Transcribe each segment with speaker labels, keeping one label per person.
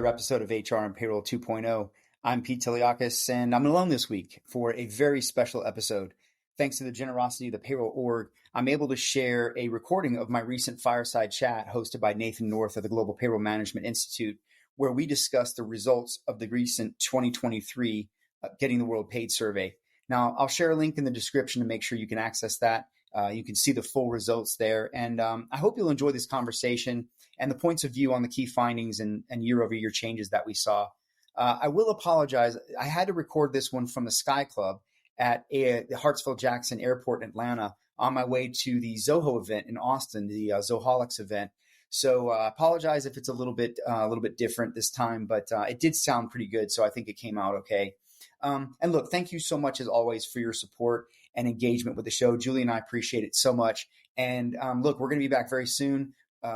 Speaker 1: another episode of HR and Payroll 2.0. I'm Pete Tiliakis, and I'm alone this week for a very special episode. Thanks to the generosity of the Payroll Org, I'm able to share a recording of my recent Fireside Chat hosted by Nathan North of the Global Payroll Management Institute, where we discuss the results of the recent 2023 Getting the World Paid survey. Now, I'll share a link in the description to make sure you can access that. You can see the full results there. And I hope you'll enjoy this conversation and the points of view on the key findings and year-over-year changes that we saw. I will apologize. I had to record this one from the Sky Club at the Hartsfield-Jackson Airport in Atlanta on my way to the Zoho event in Austin, the Zoholics event. So I apologize if it's a little bit different this time, but it did sound pretty good. So I think it came out okay. And look, thank you so much as always for your support and engagement with the show. Julie and I appreciate it so much. And look, we're going to be back very soon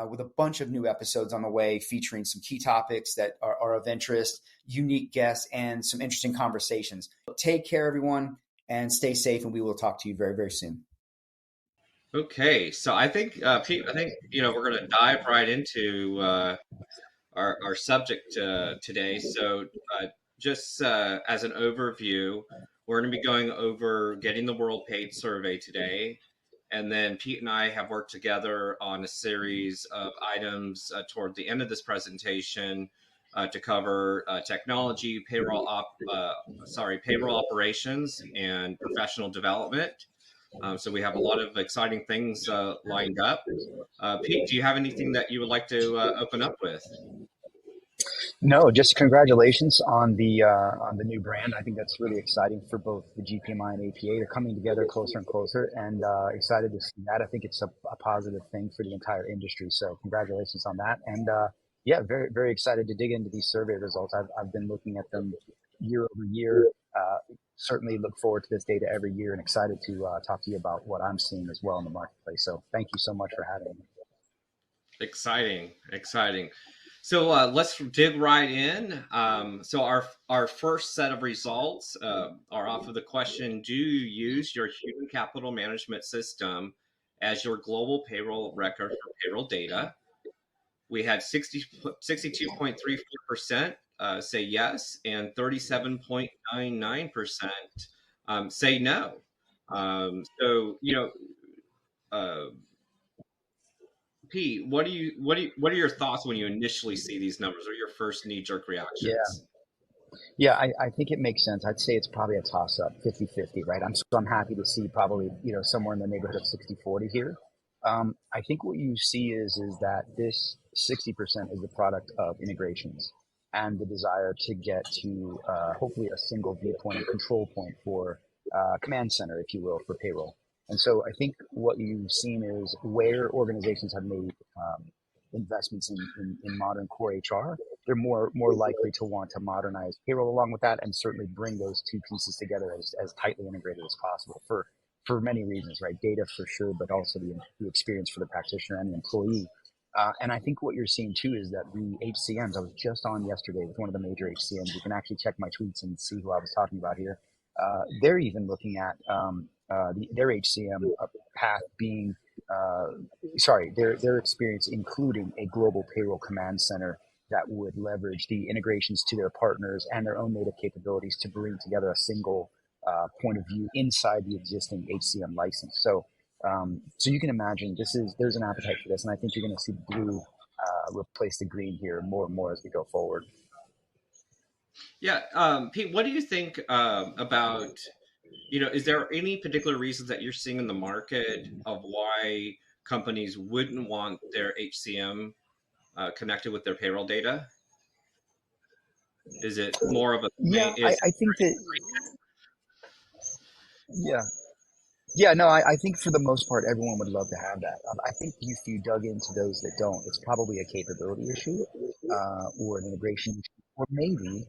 Speaker 1: with a bunch of new episodes on the way featuring some key topics that are of interest, unique guests, and some interesting conversations. Take care, everyone, and stay safe. And we will talk to you very, very soon.
Speaker 2: Okay, so I think, Pete, we're going to dive right into our subject today. So just as an overview, we're going to be going over Getting the World Paid survey today. And then Pete and I have worked together on a series of items toward the end of this presentation to cover technology, payroll operations, and professional development. So we have a lot of exciting things lined up. Pete, do you have anything that you would like to open up with?
Speaker 3: No, just congratulations on the new brand. I think that's really exciting for both the GPMI and APA. They're coming together closer and closer, and excited to see that. I think it's a positive thing for the entire industry. So congratulations on that. And yeah, very, very excited to dig into these survey results. I've been looking at them year over year. Certainly look forward to this data every year and excited to talk to you about what I'm seeing as well in the marketplace. So thank you so much for having me.
Speaker 2: Exciting. So let's dig right in. So our first set of results are off of the question, do you use your human capital management system as your global payroll record for payroll data? We had 62.34% say yes, and 37.99% say no. Pete, what are your thoughts when you initially see these numbers? What are your first knee-jerk reactions?
Speaker 3: Yeah, I think it makes sense. I'd say it's probably a toss-up, 50-50, right? I'm happy to see probably somewhere in the neighborhood of 60-40 here. I think what you see is that this 60% is the product of integrations and the desire to get to hopefully a single viewpoint and control point for command center, if you will, for payroll. And so I think what you've seen is where organizations have made investments in modern core HR, they're more likely to want to modernize payroll along with that, and certainly bring those two pieces together as tightly integrated as possible for many reasons, right? Data for sure, but also the experience for the practitioner and the employee. And I think what you're seeing too is that the HCMs, I was just on yesterday with one of the major HCMs. You can actually check my tweets and see who I was talking about here. They're even looking at their HCM path being, their experience including a global payroll command center that would leverage the integrations to their partners and their own native capabilities to bring together a single point of view inside the existing HCM license. So you can imagine there's an appetite for this, and I think you're going to see blue replace the green here more and more as we go forward.
Speaker 2: Yeah, Pete, what do you think about, is there any particular reasons that you're seeing in the market of why companies wouldn't want their HCM connected with their payroll data? Is it more of a...
Speaker 3: I think that... I think for the most part, everyone would love to have that. I think if you dug into those that don't, it's probably a capability issue or an integration issue, or maybe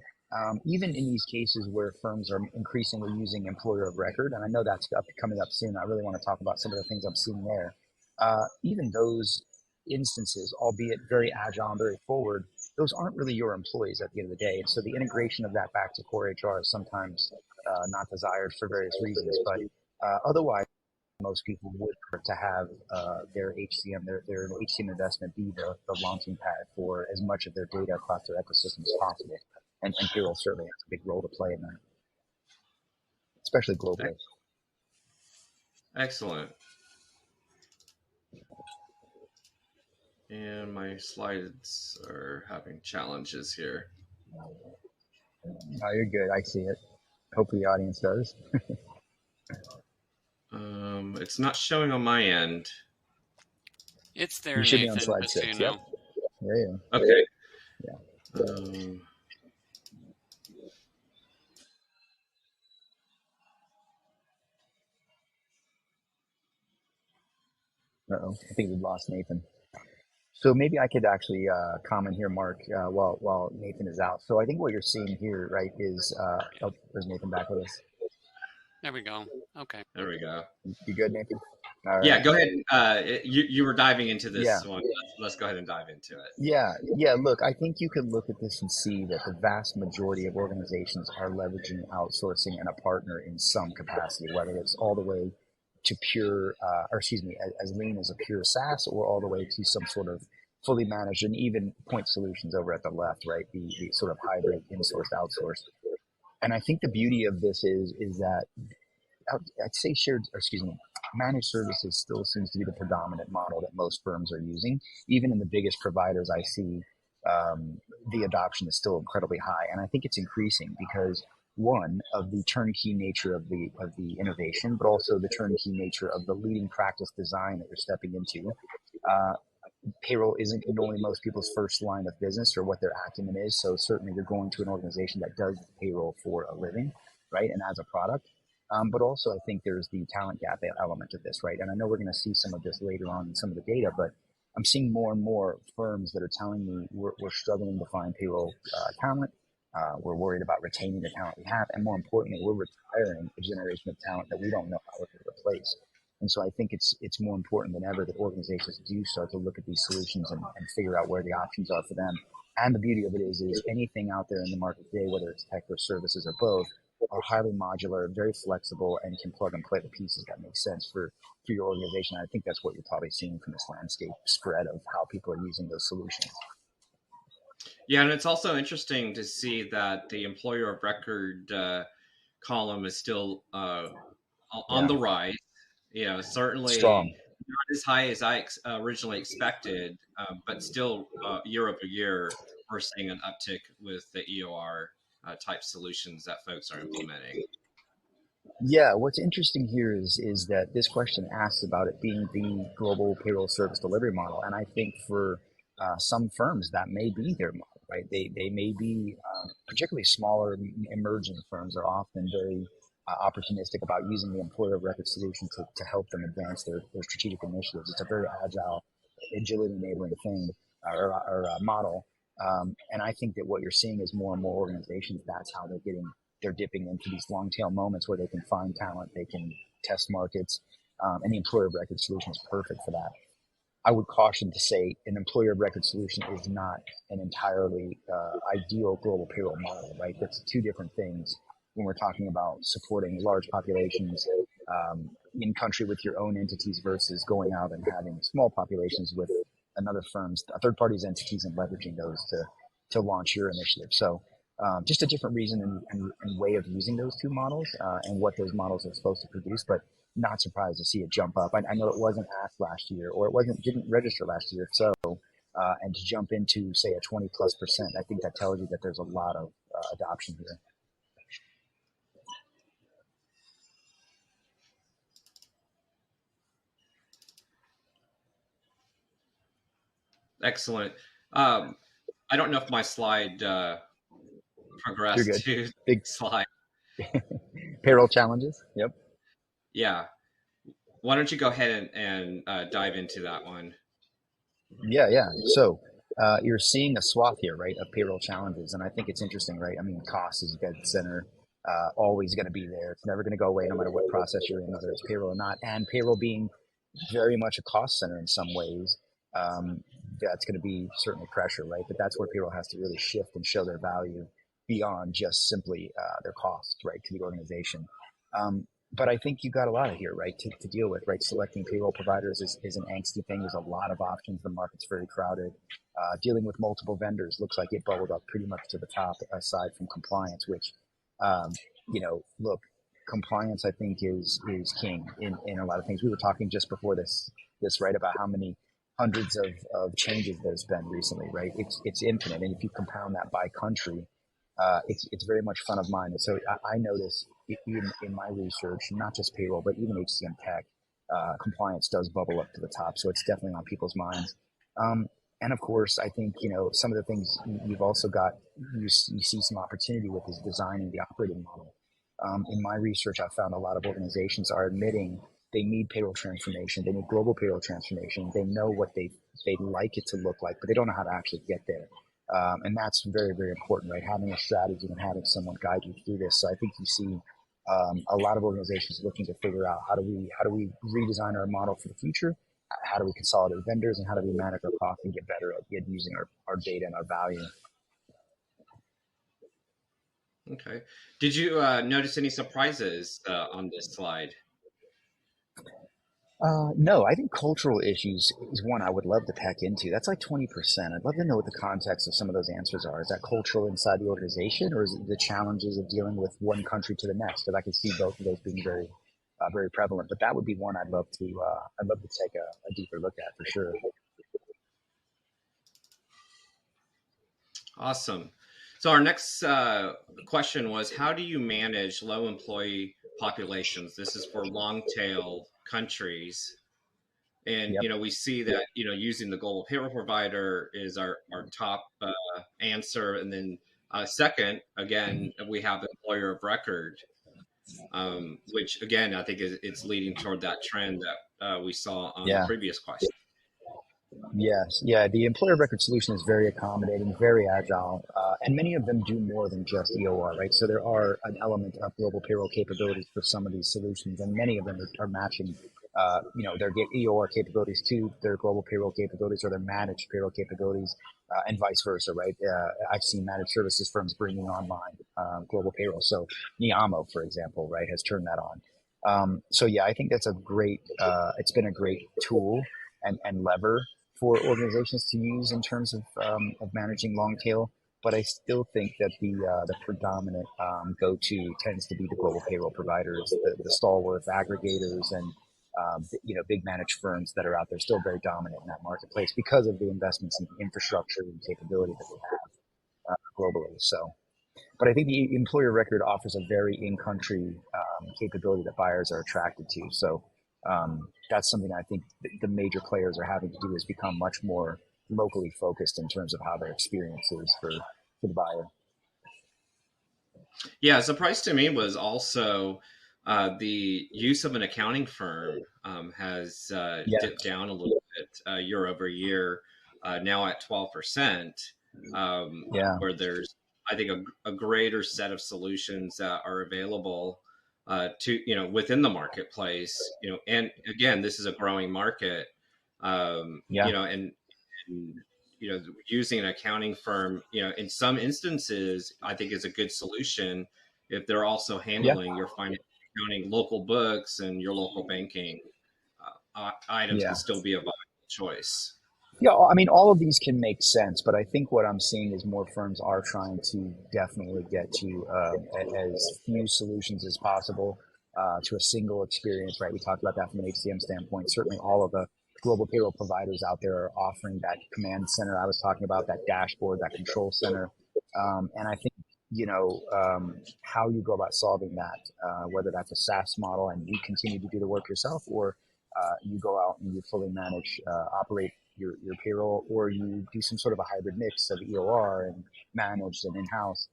Speaker 3: even in these cases where firms are increasingly using employer of record, and I know that's coming up soon. I really want to talk about some of the things I'm seeing there. Even those instances, albeit very agile and very forward, those aren't really your employees at the end of the day. And so the integration of that back to core HR is sometimes not desired for various reasons, but otherwise, most people would prefer to have their HCM, their HCM investment be the launching pad for as much of their data across their ecosystem as possible. And Payroll certainly has a big role to play in that, especially globally.
Speaker 2: Excellent. And my slides are having challenges here.
Speaker 3: Oh, you're good. I see it. Hopefully the audience does.
Speaker 2: It's not showing on my end.
Speaker 4: It's there,
Speaker 3: You should
Speaker 4: Nathan,
Speaker 3: be on slide
Speaker 4: just
Speaker 3: 6.
Speaker 4: so you know.
Speaker 3: Yep. Yeah.
Speaker 2: Okay.
Speaker 3: Yeah. Uh-oh. I think we lost Nathan. So maybe I could actually comment here, Mark, while Nathan is out. So I think what you're seeing here, right, is there's Nathan back with us.
Speaker 4: There we go. Okay.
Speaker 2: There we go.
Speaker 3: You good, Nathan? All right.
Speaker 2: Yeah, go ahead. You were diving into this one. Let's go ahead and dive into it.
Speaker 3: Yeah. Look, I think you can look at this and see that the vast majority of organizations are leveraging outsourcing and a partner in some capacity, whether it's all the way to pure, as lean as a pure SaaS, or all the way to some sort of fully managed and even point solutions over at the left, right? The sort of hybrid in-sourced, outsourced. And I think the beauty of this is that I'd say managed services still seems to be the predominant model that most firms are using. Even in the biggest providers I see, the adoption is still incredibly high. And I think it's increasing because, one, of the turnkey nature of the innovation, but also the turnkey nature of the leading practice design that you're stepping into. Payroll isn't normally most people's first line of business or what their acumen is. So certainly you're going to an organization that does payroll for a living, right? And as a product. But also I think there's the talent gap element of this, right? And I know we're going to see some of this later on in some of the data, but I'm seeing more and more firms that are telling me we're struggling to find payroll talent. We're worried about retaining the talent we have. And more importantly, we're retiring a generation of talent that we don't know how we're going to replace. And so I think it's more important than ever that organizations do start to look at these solutions and figure out where the options are for them. And the beauty of it is anything out there in the market today, whether it's tech or services or both, are highly modular, very flexible, and can plug and play the pieces that make sense for your organization. I think that's what you're probably seeing from this landscape spread of how people are using those solutions.
Speaker 2: Yeah, and it's also interesting to see that the employer of record column is still on the rise. Certainly
Speaker 3: strong.
Speaker 2: Not as high as I originally expected, but still year over year, we're seeing an uptick with the EOR type solutions that folks are implementing.
Speaker 3: Yeah, what's interesting here is that this question asks about it being the global payroll service delivery model. And I think for some firms, that may be their model, right? They may be, particularly smaller emerging firms are often very opportunistic about using the employer of record solution to help them advance their strategic initiatives. It's a very agile, agility enabling thing or model. And I think that what you're seeing is more and more organizations, that's how they're dipping into these long tail moments where they can find talent, they can test markets, and the employer of record solution is perfect for that. I would caution to say an employer of record solution is not an entirely ideal global payroll model, right? That's two different things when we're talking about supporting large populations in country with your own entities versus going out and having small populations with another firm's, a third party's entities and leveraging those to launch your initiative. So just a different reason and way of using those two models and what those models are supposed to produce, but not surprised to see it jump up. I know it wasn't asked last year, or didn't register last year. So, and to jump into say a 20+%, I think that tells you that there's a lot of adoption here.
Speaker 2: Excellent. I don't know if my slide progressed to
Speaker 3: big
Speaker 2: slide.
Speaker 3: Payroll challenges. Yep.
Speaker 2: Yeah. Why don't you go ahead and dive into that one?
Speaker 3: Yeah. So you're seeing a swath here, right, of payroll challenges. And I think it's interesting, right? I mean, cost is dead center, always going to be there. It's never going to go away no matter what process you're in, whether it's payroll or not. And payroll being very much a cost center in some ways, that's going to be certainly pressure, right? But that's where payroll has to really shift and show their value beyond just simply their cost, right, to the organization. but I think you got a lot of here, right, to deal with, right? Selecting payroll providers is an angsty thing. There's a lot of options. The market's very crowded. Dealing with multiple vendors looks like it bubbled up pretty much to the top, aside from compliance, which, um, look, compliance I think is king in a lot of things. We were talking just before this right about how many hundreds of changes there's been recently, right? It's infinite, and if you compound that by country, it's very much front of mind. And so I notice even in my research, not just payroll, but even HCM tech, compliance does bubble up to the top. So it's definitely on people's minds. And of course, I think, some of the things you've also got, you see some opportunity with is designing the operating model. In my research, I found a lot of organizations are admitting they need payroll transformation. They need global payroll transformation. They know what they'd like it to look like, but they don't know how to actually get there. And that's very, very important, right? Having a strategy and having someone guide you through this. So I think you see a lot of organizations looking to figure out how do we redesign our model for the future? How do we consolidate vendors, and how do we manage our costs and get better at using our data and our value?
Speaker 2: Okay. Did you notice any surprises on this slide?
Speaker 3: No, I think cultural issues is one I would love to peck into. That's like 20%. I'd love to know what the context of some of those answers are. Is that cultural inside the organization, or is it the challenges of dealing with one country to the next? Because I can see both of those being very, very prevalent. But that would be one I'd love to take a deeper look at for sure.
Speaker 2: Awesome. So our next question was, how do you manage low employee populations? This is for long tail countries. And,
Speaker 3: Yep.
Speaker 2: we see that, using the global payroll provider is our top answer. And then second, again, we have the employer of record, which again, I think it's leading toward that trend that we saw on the
Speaker 3: Yeah.
Speaker 2: previous question.
Speaker 3: Yes. Yeah. The employer of record solution is very accommodating, very agile, and many of them do more than just EOR, right? So there are an element of global payroll capabilities for some of these solutions, and many of them are matching, their EOR capabilities to their global payroll capabilities or their managed payroll capabilities, and vice versa, right? I've seen managed services firms bringing online global payroll. So Niamo, for example, right, has turned that on. So yeah, I think that's it's been a great tool and lever for organizations to use in terms of managing long tail. But I still think that the predominant go-to tends to be the global payroll providers, the stalwart aggregators, and big managed firms that are out there still very dominant in that marketplace because of the investments in infrastructure and capability that they have globally. So, but I think the employer record offers a very in-country capability that buyers are attracted to. So that's something I think the major players are having to do is become much more locally focused in terms of how their experience is for the buyer.
Speaker 2: Yeah, a surprise to me was also the use of an accounting firm has dipped down a little bit year over year, now at 12%, where there's, I think, a greater set of solutions that are available to, within the marketplace, and again, this is a growing market, and using an accounting firm, in some instances, I think is a good solution if they're also handling your finance, accounting, local books, and your local banking items can still be a viable choice.
Speaker 3: Yeah, I mean, all of these can make sense, but I think what I'm seeing is more firms are trying to definitely get to as few solutions as possible to a single experience, right? We talked about that from an HCM standpoint. Certainly all of the global payroll providers out there are offering that command center I was talking about, that dashboard, that control center. And I think, how you go about solving that, whether that's a SaaS model and you continue to do the work yourself, or you go out and you fully manage, operate your payroll, or you do some sort of a hybrid mix of EOR and managed and in-house.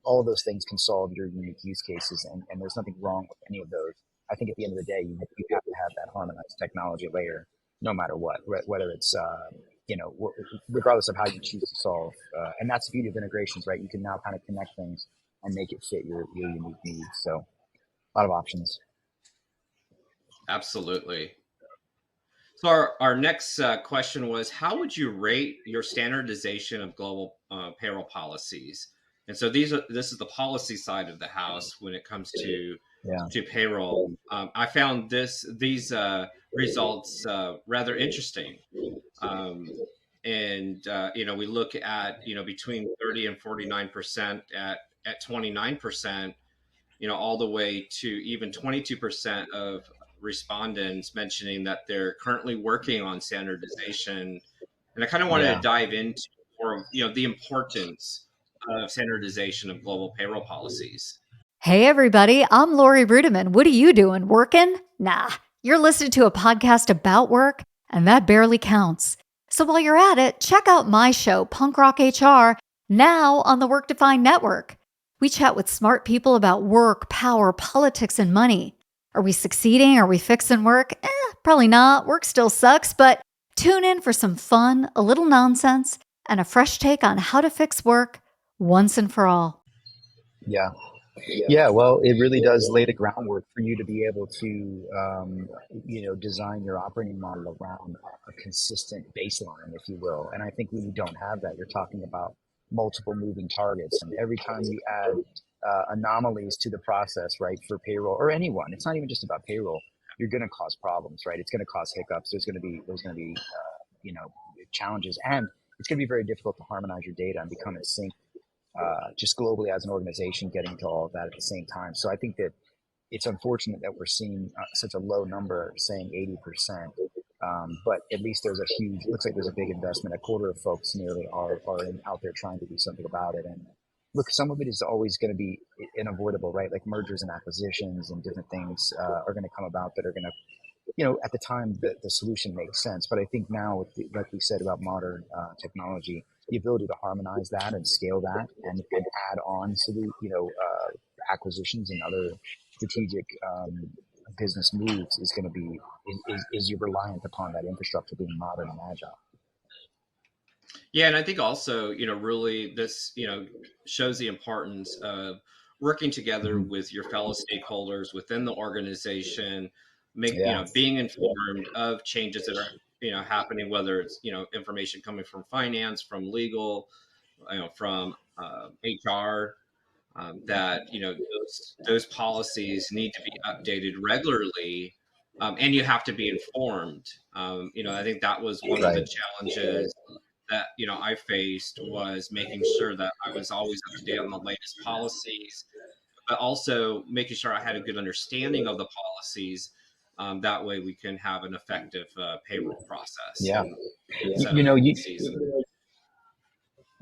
Speaker 3: All of those things can solve your unique use cases, and there's nothing wrong with any of those. I think at the end of the day, you have to have that harmonized technology layer, no matter what, whether it's, regardless of how you choose to solve. And that's the beauty of integrations, right? You can now kind of connect things and make it fit your unique needs. So a lot of options.
Speaker 2: Absolutely. So our next question was, how would you rate your standardization of global payroll policies? And so this is the policy side of the house when it comes to to payroll. I found these results rather interesting. We look at, between 30 and 49% at 29%, all the way to even 22% of respondents mentioning that they're currently working on standardization. And I kind of wanted to dive into more of, the importance of standardization of global payroll policies.
Speaker 5: Hey, everybody, I'm Lori Rudiman. What are you doing? Working? Nah, you're listening to a podcast about work, and that barely counts. So while you're at it, check out my show, Punk Rock HR, now on the Work Defined Network. We chat with smart people about work, power, politics, and money. Are we succeeding? Are we fixing work? Probably not. Work still sucks, but tune in for some fun, a little nonsense, and a fresh take on how to fix work once and for all.
Speaker 3: Yeah, well, it really does lay the groundwork for you to be able to, design your operating model around a consistent baseline, if you will. And I think when you don't have that, you're talking about multiple moving targets. And every time you add anomalies to the process, right, for payroll or anyone, it's not even just about payroll, you're going to cause problems, right? It's going to cause hiccups. There's going to be challenges, and it's going to be very difficult to harmonize your data and become in sync just globally as an organization, getting to all of that at the same time. So I think that it's unfortunate that we're seeing such a low number, saying 80%. But at least looks like there's a big investment. A quarter of folks nearly are out there trying to do something about it. And look, some of it is always going to be unavoidable, right? Like mergers and acquisitions and different things are going to come about that are going to, at the time the solution makes sense. But I think now, like we said about modern technology, the ability to harmonize that and scale that and add on to the, acquisitions and other strategic business moves is going to be, is you're reliant upon that infrastructure being modern and agile.
Speaker 2: Yeah, and I think also, really this, shows the importance of working together with your fellow stakeholders within the organization, being informed of changes that are, happening, whether it's, information coming from finance, from legal, from HR, that, those policies need to be updated regularly, and you have to be informed. I think that was one of the challenges that I faced, was making sure that I was always up to date on the latest policies, but also making sure I had a good understanding of the policies. That way we can have an effective payroll process.
Speaker 3: Yeah.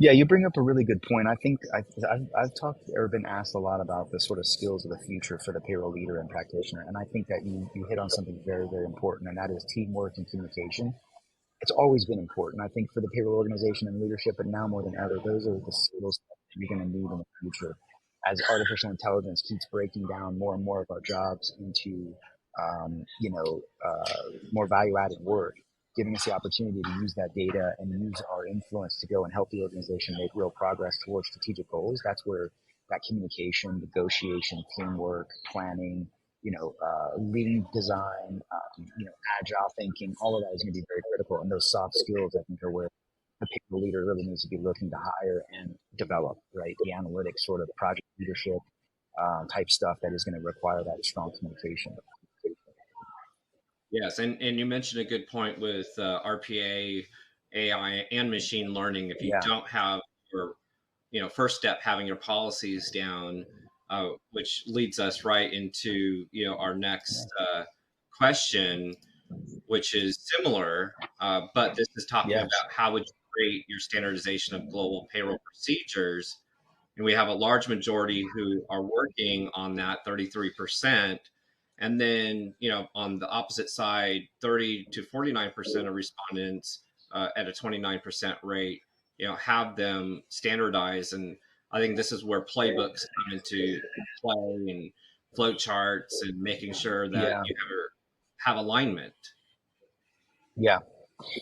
Speaker 2: Yeah,
Speaker 3: you bring up a really good point. I think I've talked or been asked a lot about the sort of skills of the future for the payroll leader and practitioner. And I think that you hit on something very, very important, and that is teamwork and communication. It's always been important, I think, for the payroll organization and leadership, but now more than ever, those are the skills that you're going to need in the future. As artificial intelligence keeps breaking down more and more of our jobs into, more value-added work, giving us the opportunity to use that data and use our influence to go and help the organization make real progress towards strategic goals. That's where that communication, negotiation, teamwork, planning, lean design, agile thinking, all of that is going to be very critical. And those soft skills, I think, are where the payroll leader really needs to be looking to hire and develop, right? The analytics, sort of project leadership type stuff that is going to require that strong communication.
Speaker 2: Yes, and you mentioned a good point with RPA, AI, and machine learning. If you don't have your, first step, having your policies down, which leads us right into, our next question, which is similar, but this is talking about how would you create your standardization of global payroll procedures. And we have a large majority who are working on that, 33%. And then, on the opposite side, 30 to 49% of respondents at a 29% rate, have them standardized. And I think this is where playbooks come into play, and flow charts, and making sure that you have alignment.
Speaker 3: Yeah,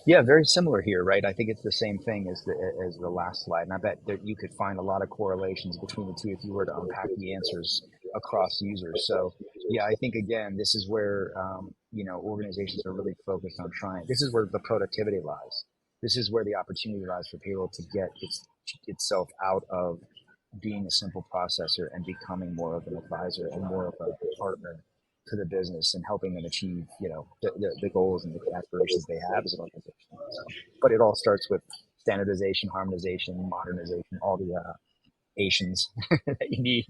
Speaker 3: very similar here, right? I think it's the same thing as the last slide, and I bet that you could find a lot of correlations between the two if you were to unpack the answers across users. So, yeah, I think again, this is where organizations are really focused on trying. This is where the productivity lies. This is where the opportunity lies for payroll to get itself out of being a simple processor and becoming more of an advisor and more of a partner to the business and helping them achieve, the goals and the aspirations they have as an organization. So, but it all starts with standardization, harmonization, modernization, all the Asians that you need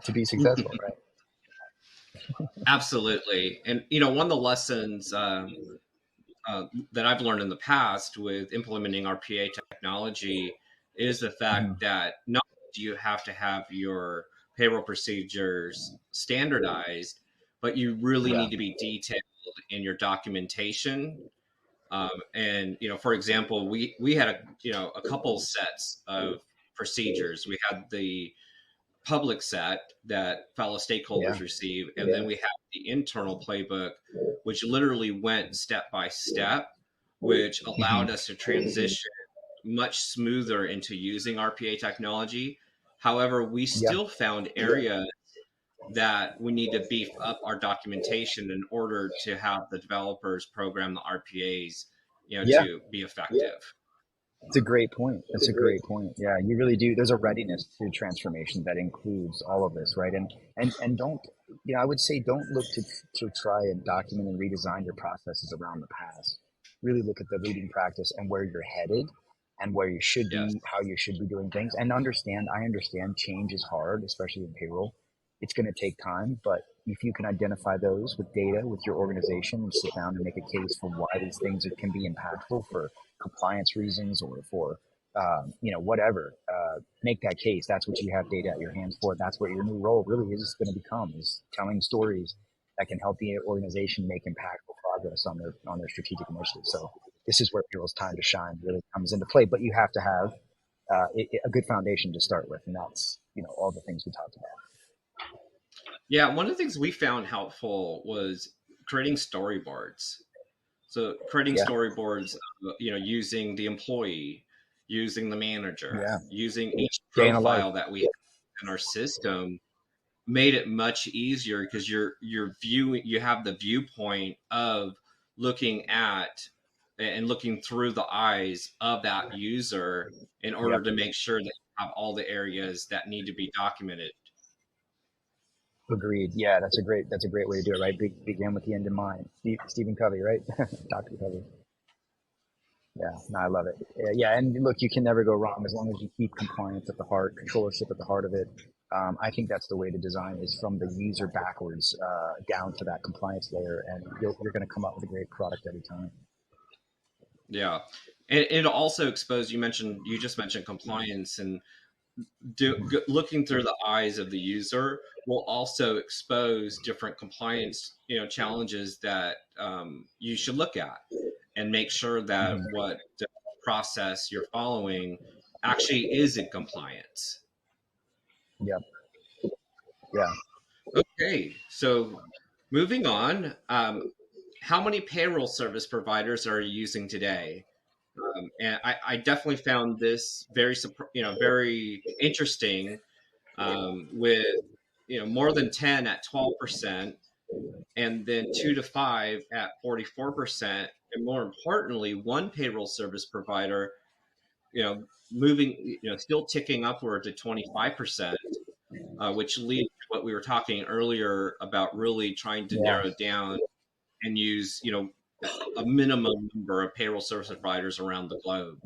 Speaker 3: to be successful, right?
Speaker 2: Absolutely. And, one of the lessons that I've learned in the past with implementing RPA technology is the fact that not only do you have to have your payroll procedures standardized, but you really need to be detailed in your documentation. And, for example, we had a couple sets of procedures. We had the public set that fellow stakeholders receive, and then we have the internal playbook, which literally went step by step, which allowed us to transition much smoother into using RPA technology. However, we still found areas that we need to beef up our documentation in order to have the developers program the RPAs, to be effective.
Speaker 3: It's a great point. That's a great point. Yeah, you really do. There's a readiness to transformation that includes all of this, right? And don't, I would say don't look to try and document and redesign your processes around the past. Really look at the leading practice and where you're headed and where you should be, how you should be doing things. And I understand change is hard, especially in payroll. It's going to take time, but if you can identify those with data, with your organization, and sit down and make a case for why these things can be impactful for compliance reasons or for, whatever, make that case. That's what you have data at your hands for. That's what your new role really is going to become, is telling stories that can help the organization make impactful progress on their strategic initiatives. So this is where payroll's time to shine really comes into play, but you have to have a good foundation to start with. And that's, all the things we talked about.
Speaker 2: Yeah, one of the things we found helpful was creating storyboards. So creating storyboards, using the employee, using the manager, using each profile that we have in our system, made it much easier because you have the viewpoint of looking at and looking through the eyes of that user in order to make sure that you have all the areas that need to be documented.
Speaker 3: Agreed. Yeah, that's a great way to do it, right? Begin with the end in mind. Stephen Covey, right? Dr. Covey. Yeah, no, I love it. Yeah, and look, you can never go wrong as long as you keep compliance at the heart, controllership at the heart of it. I think that's the way to design is from the user backwards down to that compliance layer, and you're going to come up with a great product every time.
Speaker 2: Yeah, and it also exposed. You just mentioned compliance, and looking through the eyes of the user will also expose different compliance challenges that you should look at and make sure that what the process you're following actually is in compliance.
Speaker 3: Yeah.
Speaker 2: Okay, so moving on, how many payroll service providers are you using today? And I definitely found this very interesting, with more than 10 at 12%, and then 2 to 5 at 44%, and more importantly, one payroll service provider, moving, still ticking upward to 25%, which leads to what we were talking earlier about really trying to narrow down and use, a minimum number of payroll service providers around the globe.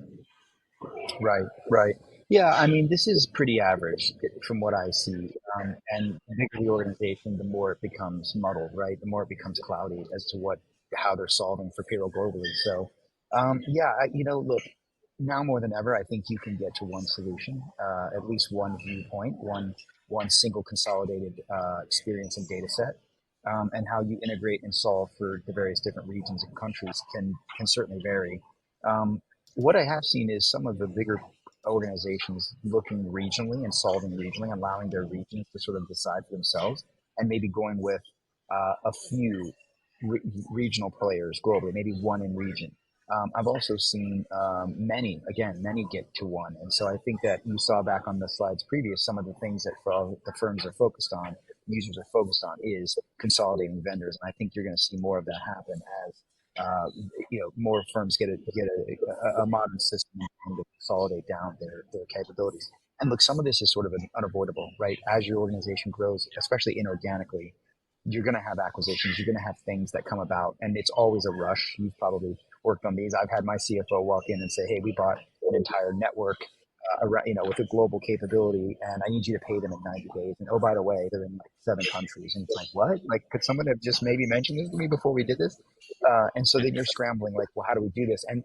Speaker 3: Right. Yeah, I mean, this is pretty average from what I see. And the bigger the organization, the more it becomes muddled, right? The more it becomes cloudy as to how they're solving for payroll globally. So, look, now more than ever, I think you can get to one solution, at least one viewpoint, one single consolidated experience and data set. And how you integrate and solve for the various different regions and countries can certainly vary. What I have seen is some of the bigger organizations looking regionally and solving regionally, allowing their regions to sort of decide for themselves, and maybe going with a few regional players globally, maybe one in region. I've also seen many get to one. And so I think that you saw back on the slides previous, some of the things that the firms are focused on, users are focused on, is consolidating vendors. And I think you're going to see more of that happen as more firms get a modern system and to consolidate down their capabilities. And look, some of this is sort of unavoidable, right? As your organization grows, especially inorganically, you're going to have acquisitions, you're going to have things that come about, and it's always a rush. You've probably worked on these. I've had my CFO walk in and say, "Hey, we bought an entire network, with a global capability, and I need you to pay them in 90 days. And oh, by the way, they're in like 7 countries." And it's like, what? Like, could someone have just maybe mentioned this to me before we did this? And so then you're scrambling, like, well, how do we do this? And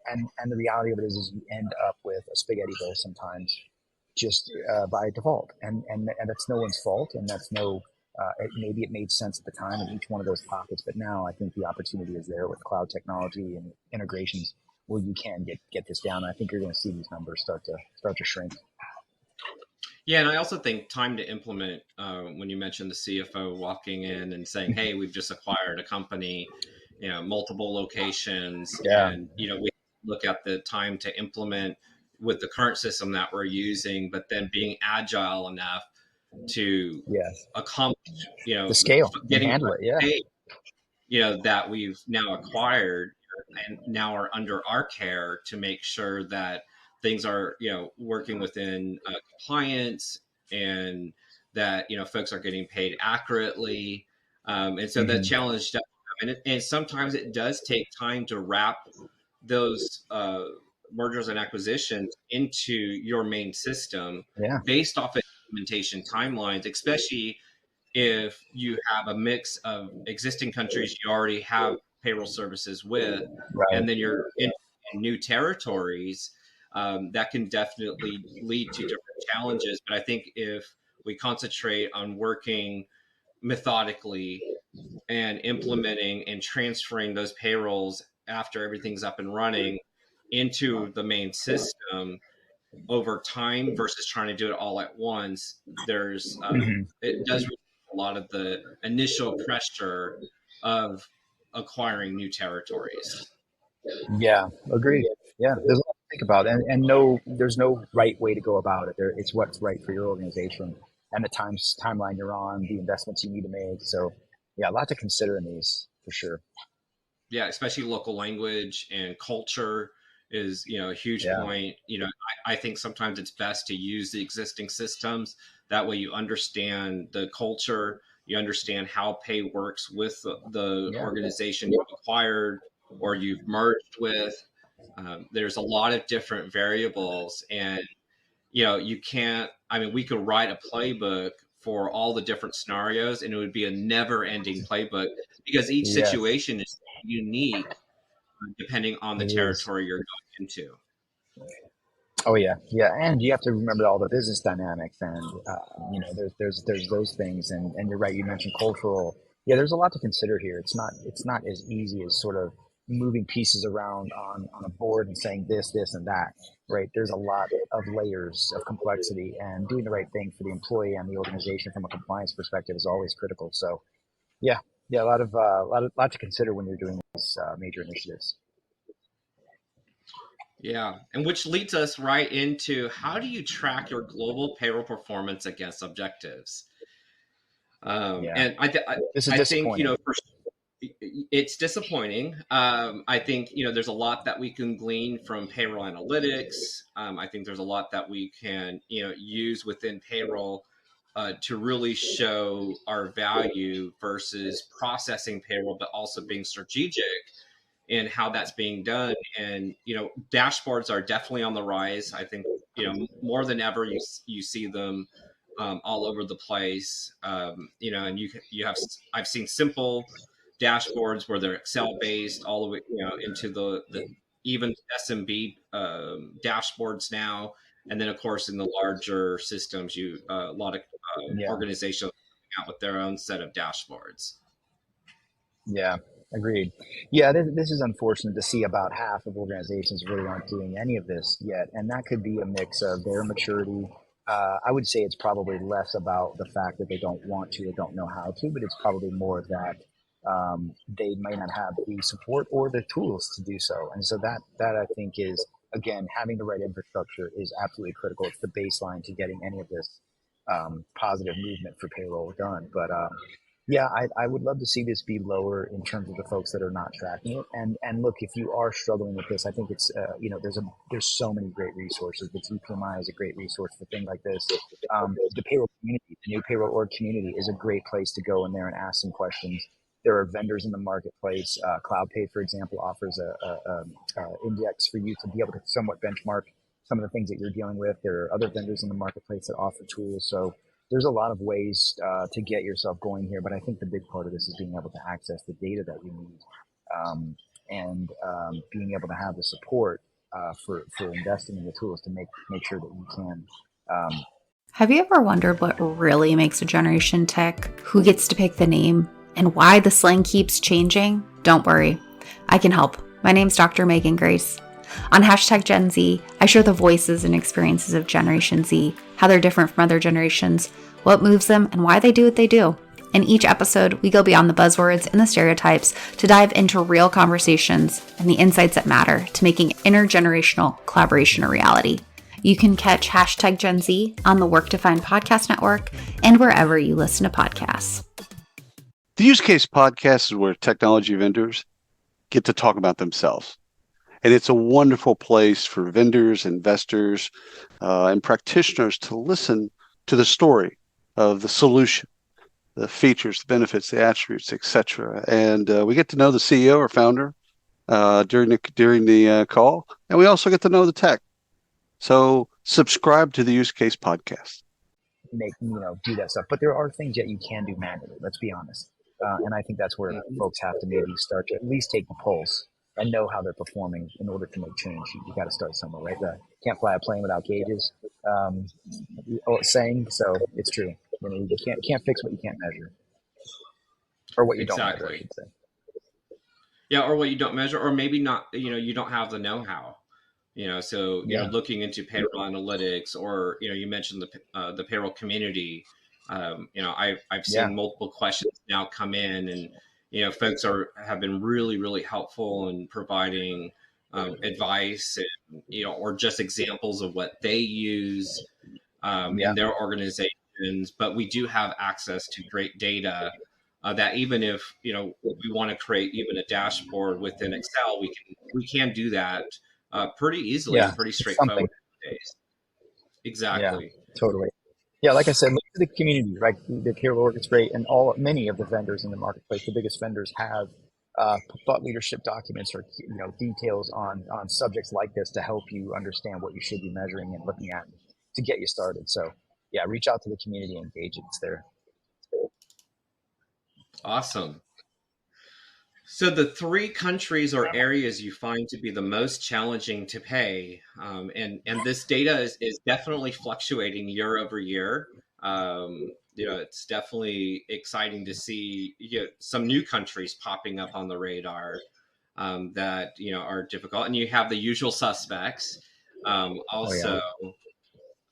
Speaker 3: the reality of it is you end up with a spaghetti bowl sometimes, just by default, and that's no one's fault, and that's no. Maybe it made sense at the time in each one of those pockets, but now I think the opportunity is there with cloud technology and integrations where you can get this down. I think you're going to see these numbers start to shrink.
Speaker 2: Yeah, and I also think time to implement. When you mentioned the CFO walking in and saying, "Hey, we've just acquired a company, multiple locations," and we look at the time to implement with the current system that we're using, but then being agile enough to accomplish,
Speaker 3: the scale,
Speaker 2: getting
Speaker 3: handle it,
Speaker 2: that we've now acquired and now are under our care to make sure that things are, working within compliance, and that, folks are getting paid accurately. And so the challenge, and sometimes it does take time to wrap those mergers and acquisitions into your main system based off of implementation timelines, especially if you have a mix of existing countries you already have payroll services with, and then you're in new territories. That can definitely lead to different challenges. But I think if we concentrate on working methodically and implementing and transferring those payrolls after everything's up and running into the main system over time versus trying to do it all at once, there's it does relieve a lot of the initial pressure of acquiring new territories.
Speaker 3: Yeah, agreed. Yeah, there's a lot to think about, and there's no right way to go about it. It's what's right for your organization and the timeline you're on, the investments you need to make. So, yeah, a lot to consider in these for sure.
Speaker 2: Yeah, especially local language and culture is, a huge point. I think sometimes it's best to use the existing systems. That way you understand the culture, you understand how pay works with the organization you've acquired or you've merged with. There's a lot of different variables, and, you can't, we could write a playbook for all the different scenarios, and it would be a never ending playbook because each situation is unique depending on the territory you're going into.
Speaker 3: Oh yeah, and you have to remember all the business dynamics, and there's those things, and you're right. You mentioned cultural. Yeah, there's a lot to consider here. It's not as easy as sort of moving pieces around on a board and saying this, and that. Right? There's a lot of layers of complexity, and doing the right thing for the employee and the organization from a compliance perspective is always critical. So, a lot to consider when you're doing these major initiatives.
Speaker 2: Yeah, and which leads us right into, how do you track your global payroll performance against objectives? And I think, it's disappointing. I think, there's a lot that we can glean from payroll analytics. I think there's a lot that we can, use within payroll to really show our value versus processing payroll, but also being strategic in how that's being done. And, dashboards are definitely on the rise. I think, more than ever, you see them all over the place. And I've seen simple dashboards where they're Excel based all the way, into the even SMB dashboards now. And then, of course, in the larger systems, a lot of organizations out with their own set of dashboards.
Speaker 3: Yeah, agreed. Yeah, this is unfortunate to see. About half of organizations really aren't doing any of this yet, and that could be a mix of their maturity. I would say it's probably less about the fact that they don't want to or don't know how to, but it's probably more that they might not have the support or the tools to do so. And so that I think is, again, having the right infrastructure is absolutely critical. It's the baseline to getting any of this positive movement for payroll done. But Yeah, I would love to see this be lower in terms of the folks that are not tracking it. And look, if you are struggling with this, I think it's there's so many great resources. The TPMI is a great resource for things like this. The payroll community, the new Payroll Org community, is a great place to go in there and ask some questions. There are vendors in the marketplace. CloudPay, for example, offers a index for you to be able to somewhat benchmark some of the things that you're dealing with. There are other vendors in the marketplace that offer tools. So there's a lot of ways to get yourself going here, but I think the big part of this is being able to access the data that you need, and being able to have the support for investing in the tools to make sure that you can.
Speaker 6: Have you ever wondered what really makes a generation tick? Who gets to pick the name? And why the slang keeps changing? Don't worry, I can help. My name's Dr. Megan Grace. On hashtag Gen Z, I share the voices and experiences of Generation Z, how they're different from other generations, what moves them, and why they do what they do. In each episode, we go beyond the buzzwords and the stereotypes to dive into real conversations and the insights that matter to making intergenerational collaboration a reality. You can catch hashtag Gen Z on the Work to Find podcast network and wherever you listen to podcasts.
Speaker 7: The Use Case podcast is where technology vendors get to talk about themselves. And it's a wonderful place for vendors, investors, and practitioners to listen to the story of the solution, the features, the benefits, the attributes, etc. And we get to know the CEO or founder during the call, and we also get to know the tech. So subscribe to the Use Case podcast.
Speaker 3: Do that stuff, but there are things that you can do manually. Let's be honest, and I think that's where folks have to maybe start to at least take the pulse and know how they're performing in order to make change. You got to start somewhere, right? Can't fly a plane without cages. Saying, so it's true. You can't fix what you can't measure, or what you don't measure, I should say.
Speaker 2: Yeah, or what you don't measure, or maybe not. You don't have the know-how. So looking into payroll analytics, or you mentioned the payroll community. I've seen multiple questions now come in, and folks have been really, really helpful in providing advice, and or just examples of what they use in their organizations. But we do have access to great data that even if we want to create even a dashboard within Excel, we can do that pretty easily, and pretty straightforward nowadays. Exactly.
Speaker 3: Yeah, totally. Yeah, like I said, look at the community, right? The Payroll Org is great, and many of the vendors in the marketplace, the biggest vendors, have thought leadership documents or details on subjects like this to help you understand what you should be measuring and looking at to get you started. So yeah, reach out to the community and engage it. It's there.
Speaker 2: Awesome. So the 3 countries or areas you find to be the most challenging to pay, and this data is definitely fluctuating year over year. It's definitely exciting to see some new countries popping up on the radar that are difficult, and you have the usual suspects also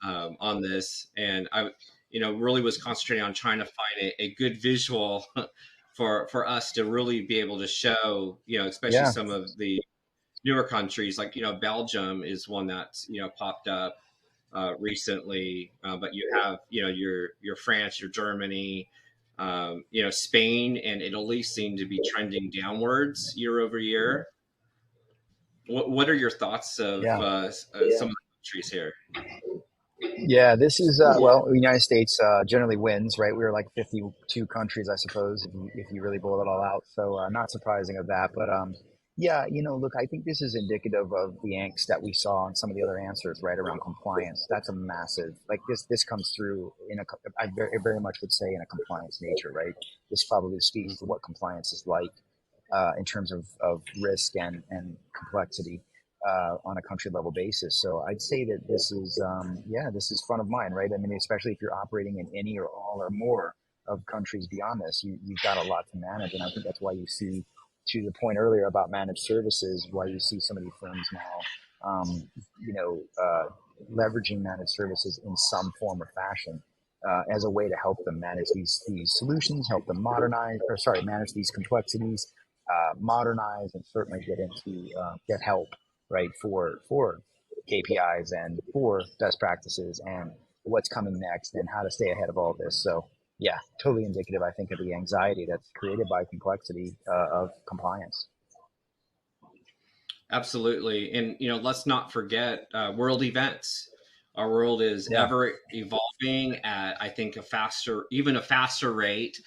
Speaker 2: on this. And I really was concentrating on trying to find a good visual for us to really be able to show, especially some of the newer countries, like, Belgium is one that's, popped up recently, but you have, your France, your Germany, Spain and Italy seem to be trending downwards year over year. What are your thoughts of some of the countries here?
Speaker 3: Yeah, this is the United States generally wins, right? We were like 52 countries, I suppose, if you really boil it all out. So not surprising of that, but look, I think this is indicative of the angst that we saw in some of the other answers, right, around compliance. That's a massive, like this comes through I very much would say in a compliance nature, right? This probably speaks to what compliance is like in terms of risk and complexity. On a country level basis. So I'd say that this is front of mind, right? I mean, especially if you're operating in any or all or more of countries beyond this, you've got a lot to manage. And I think that's why you see, to the point earlier about managed services, why you see some of these firms now, leveraging managed services in some form or fashion as a way to help them manage these solutions, help them manage these complexities, modernize, and certainly get help, right, for KPIs and for best practices and what's coming next and how to stay ahead of all this. So Yeah, totally indicative, I think, of the anxiety that's created by complexity of compliance.
Speaker 2: Absolutely. And, let's not forget world events. Our world is
Speaker 3: Yeah.
Speaker 2: ever evolving at, I think, even a faster rate.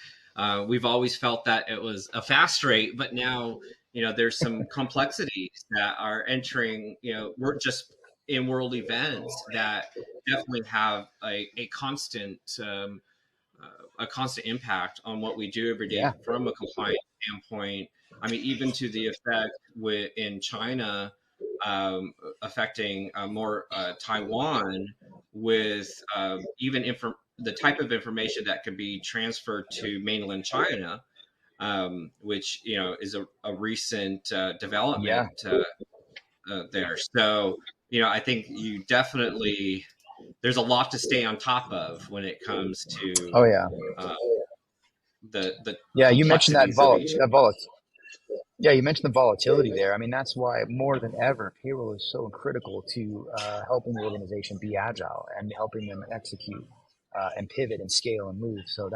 Speaker 2: We've always felt that it was a fast rate, but now, there's some complexities that are entering, we're just in world events that definitely have a constant, a constant impact on what we do every day
Speaker 3: Yeah.
Speaker 2: from a compliance standpoint. I mean, even to the effect in China, affecting more Taiwan with even the type of information that could be transferred to mainland China, which is a recent development there. So I think you definitely there's a lot to stay on top of when it comes to
Speaker 3: Oh yeah.
Speaker 2: The
Speaker 3: Yeah, you mentioned that
Speaker 2: complexities of each.
Speaker 3: Yeah, you mentioned the volatility there. I mean, that's why more than ever, payroll is so critical to helping the organization be agile and helping them execute and pivot and scale and move. So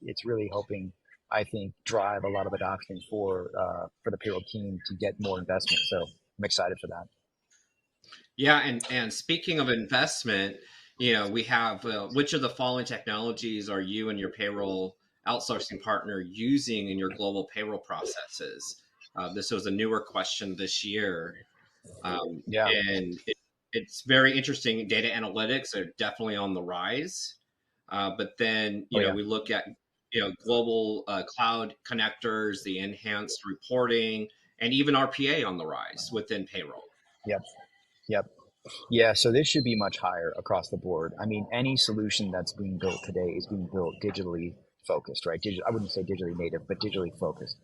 Speaker 3: it's really helping, I think, drive a lot of adoption for the payroll team to get more investment. So I'm excited for that.
Speaker 2: Yeah, and speaking of investment, we have which of the following technologies are you and your payroll outsourcing partner using in your global payroll processes? This was a newer question this year, and it's very interesting. Data analytics are definitely on the rise, but then we look at global cloud connectors, the enhanced reporting, and even RPA on the rise within payroll.
Speaker 3: Yep. Yeah, so this should be much higher across the board. I mean, any solution that's being built today is being built digitally focused, right? I wouldn't say digitally native, but digitally focused.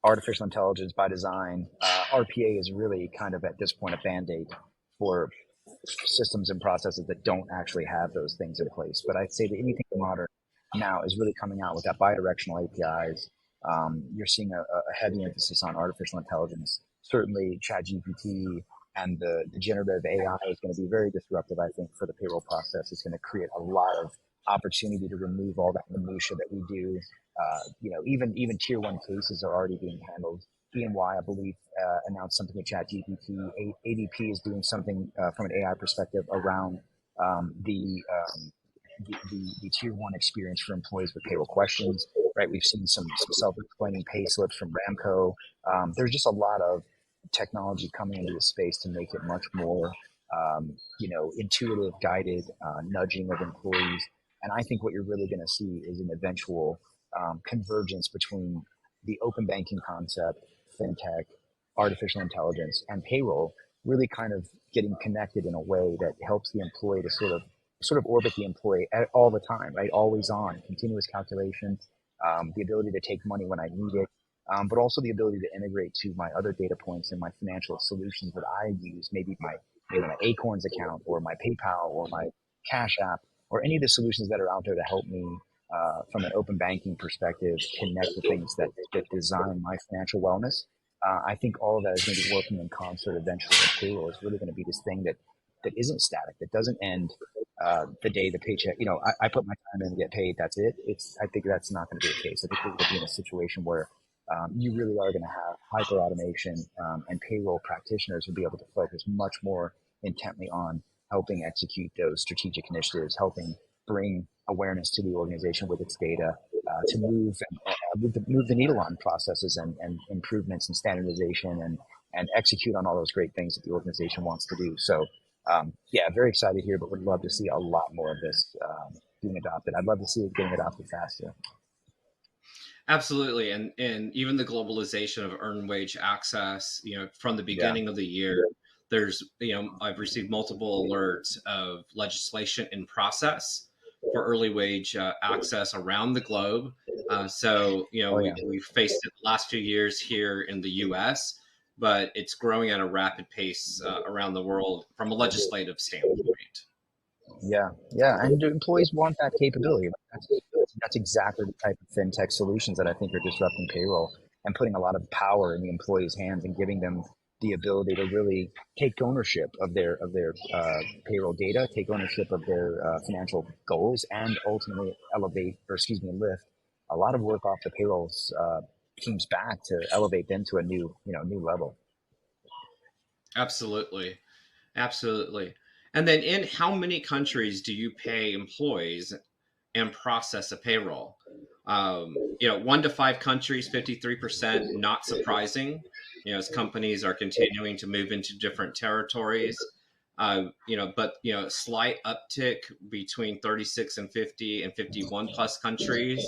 Speaker 3: Artificial intelligence by design. RPA is really kind of at this point a band-aid for systems and processes that don't actually have those things in place. But I'd say that anything modern now is really coming out with that bidirectional APIs. You're seeing a heavy emphasis on artificial intelligence. Certainly, ChatGPT and the generative AI is going to be very disruptive, I think, for the payroll process. It's going to create a lot of opportunity to remove all that minutia that we do. Even tier one cases are already being handled. EY, I believe, announced something with ChatGPT. ADP is doing something from an AI perspective around the tier one experience for employees with payroll questions. Right, we've seen some self-explaining pay slips from Ramco. There's just a lot of technology coming into the space to make it much more, intuitive, guided nudging of employees. And I think what you're really going to see is an eventual convergence between the open banking concept, fintech, artificial intelligence, and payroll, really kind of getting connected in a way that helps the employee to sort of orbit the employee all the time, right? Always on, continuous calculation, the ability to take money when I need it, but also the ability to integrate to my other data points and my financial solutions that I use, maybe my Acorns account or my PayPal or my Cash App or any of the solutions that are out there to help me from an open banking perspective connect with things that design my financial wellness. I think all of that is going to be working in concert eventually. Payroll is really going to be this thing that isn't static, that doesn't end the day the paycheck. I put my time in and get paid. That's it. I think that's not going to be the case. I think we're going to be in a situation where you really are going to have hyper automation, and payroll practitioners will be able to focus much more intently on helping execute those strategic initiatives, helping bring awareness to the organization with its data to move the needle on processes and improvements and standardization and execute on all those great things that the organization wants to do. So, very excited here, but would love to see a lot more of this being adopted. I'd love to see it getting adopted faster.
Speaker 2: Absolutely, and even the globalization of earned wage access. From the beginning of the year, there's I've received multiple alerts of legislation in process for early wage access around the globe. We faced it the last few years here in the U.S., but it's growing at a rapid pace around the world from a legislative standpoint.
Speaker 3: Yeah, and employees want that capability. That's exactly the type of fintech solutions that I think are disrupting payroll and putting a lot of power in the employee's hands and giving them the ability to really take ownership of their payroll data, take ownership of their financial goals, and ultimately lift a lot of work off the payrolls teams back to elevate them to a new level.
Speaker 2: Absolutely. Absolutely. And then in how many countries do you pay employees and process a payroll? 1 to 5 countries, 53%, not surprising, as companies are continuing to move into different territories. But slight uptick between 36 and 50 and 51 plus countries.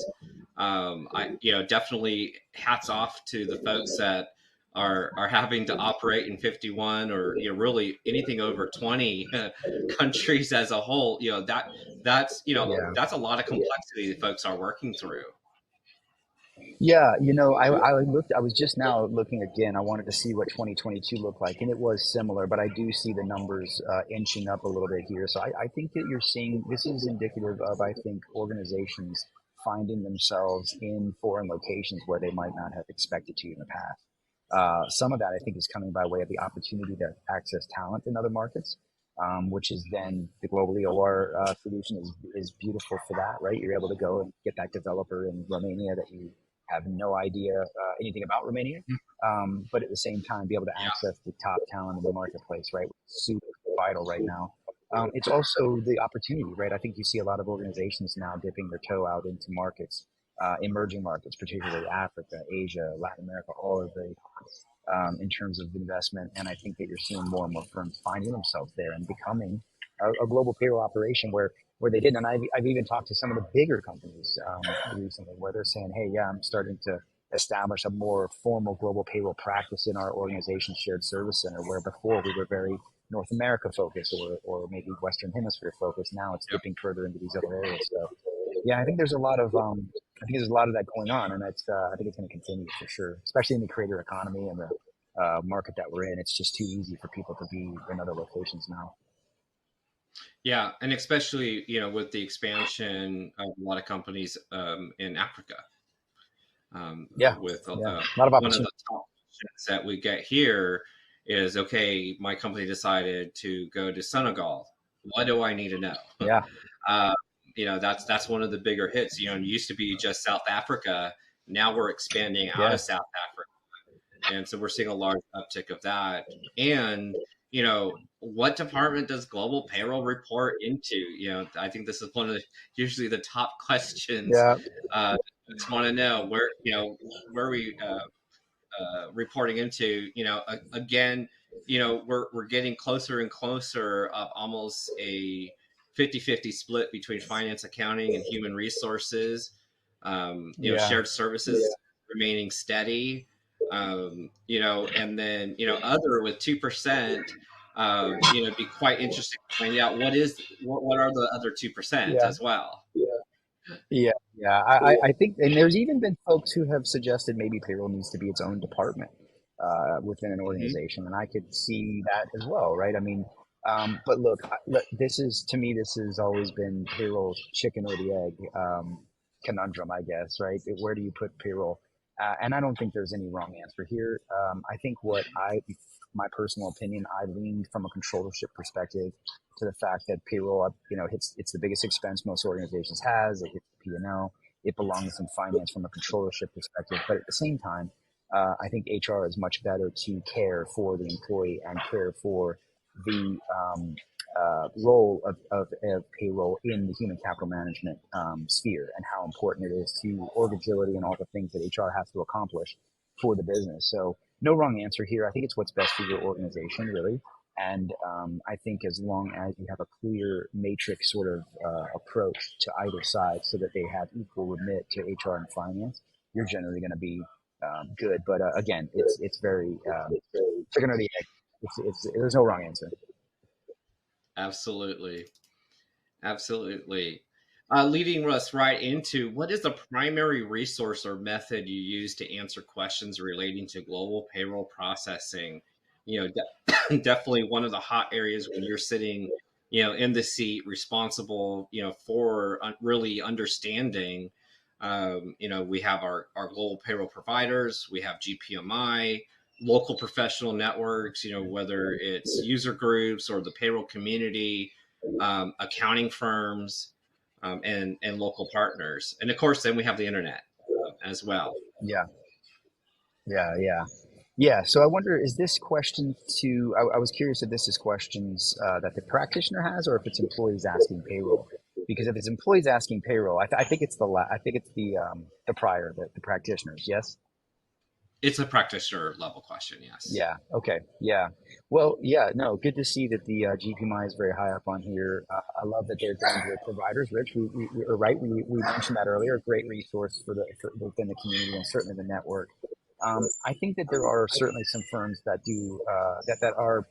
Speaker 2: Definitely hats off to the folks that are having to operate in 51 or really anything over 20 countries as a whole. That's a lot of complexity that folks are working through.
Speaker 3: Yeah, I was just now looking again. I wanted to see what 2022 looked like, and it was similar, but I do see the numbers inching up a little bit here. So I think that you're seeing, this is indicative of, I think, organizations finding themselves in foreign locations where they might not have expected to in the past. Some of that, I think, is coming by way of the opportunity to access talent in other markets, which is then the Global OR solution is beautiful for that, right? You're able to go and get that developer in Romania that you have no idea anything about Romania, but at the same time be able to access the top talent in the marketplace, right? Super vital right now. It's also the opportunity, right? I think you see a lot of organizations now dipping their toe out into markets, emerging markets, particularly Africa, Asia, Latin America, all are very hot in terms of investment. And I think that you're seeing more and more firms finding themselves there and becoming a global payroll operation where they didn't. And I've even talked to some of the bigger companies recently where they're saying, hey, yeah, I'm starting to establish a more formal global payroll practice in our organization's shared service center, where before we were very North America focused or maybe Western Hemisphere focused. Now it's dipping further into these other areas. So yeah, I think there's a lot of that going on, and I think it's going to continue for sure, especially in the creator economy and the market that we're in. It's just too easy for people to be in other locations now.
Speaker 2: Yeah, and especially with the expansion of a lot of companies in Africa. With
Speaker 3: a lot of
Speaker 2: one
Speaker 3: opportunity.
Speaker 2: of the top questions that we get here is, okay, my company decided to go to Senegal. What do I need to know?
Speaker 3: Yeah.
Speaker 2: That's one of the bigger hits. It used to be just South Africa. Now we're expanding out of South Africa. And so we're seeing a large uptick of that. And, what department does Global Payroll report into? I think this is one of usually the top questions.
Speaker 3: Yeah.
Speaker 2: I just want to know where are we reporting into? Again, we're getting closer and closer of almost a 50-50 split between finance, accounting, and human resources. Shared services remaining steady. And then other with 2%. It'd be quite interesting to find out what are the other 2% as well.
Speaker 3: Yeah. I think, and there's even been folks who have suggested maybe payroll needs to be its own department within an organization, and I could see that as well, right? I mean, but look, this has always been payroll's chicken or the egg conundrum, I guess, right? Where do you put payroll? And I don't think there's any wrong answer here. I think my personal opinion, I leaned from a controllership perspective to the fact that payroll, it's the biggest expense most organizations has. It hits the P&L. It belongs in finance from a controllership perspective. But at the same time, I think HR is much better to care for the employee and care for the role of payroll in the human capital management sphere and how important it is to org agility and all the things that HR has to accomplish for the business. So no wrong answer here. I think it's what's best for your organization, really. And I think as long as you have a clear matrix sort of approach to either side so that they have equal remit to HR and finance, you're generally going to be good. But again, it's very chicken or the egg. There's no wrong answer.
Speaker 2: Absolutely. Leading us right into, what is the primary resource or method you use to answer questions relating to global payroll processing? Definitely one of the hot areas when you're sitting, in the seat responsible, for really understanding. We have our global payroll providers, we have GPMI, local professional networks, whether it's user groups or the payroll community, accounting firms, and local partners. And of course, then we have the internet as well.
Speaker 3: Yeah. Yeah. Yeah. Yeah. So I wonder, is this question to, I was curious if this is questions that the practitioner has, or if it's employees asking payroll. Because if it's employees asking payroll, I think it's I think it's the prior, the practitioners. Yes.
Speaker 2: It's a practitioner level question. Yes.
Speaker 3: Yeah. Okay. Yeah. Well, yeah, no, good to see that the GPMI is very high up on here. I love that they're going to providers. Rich, we are right. We mentioned that earlier. Great resource for within the community and certainly the network. I think that there are certainly some firms that do that are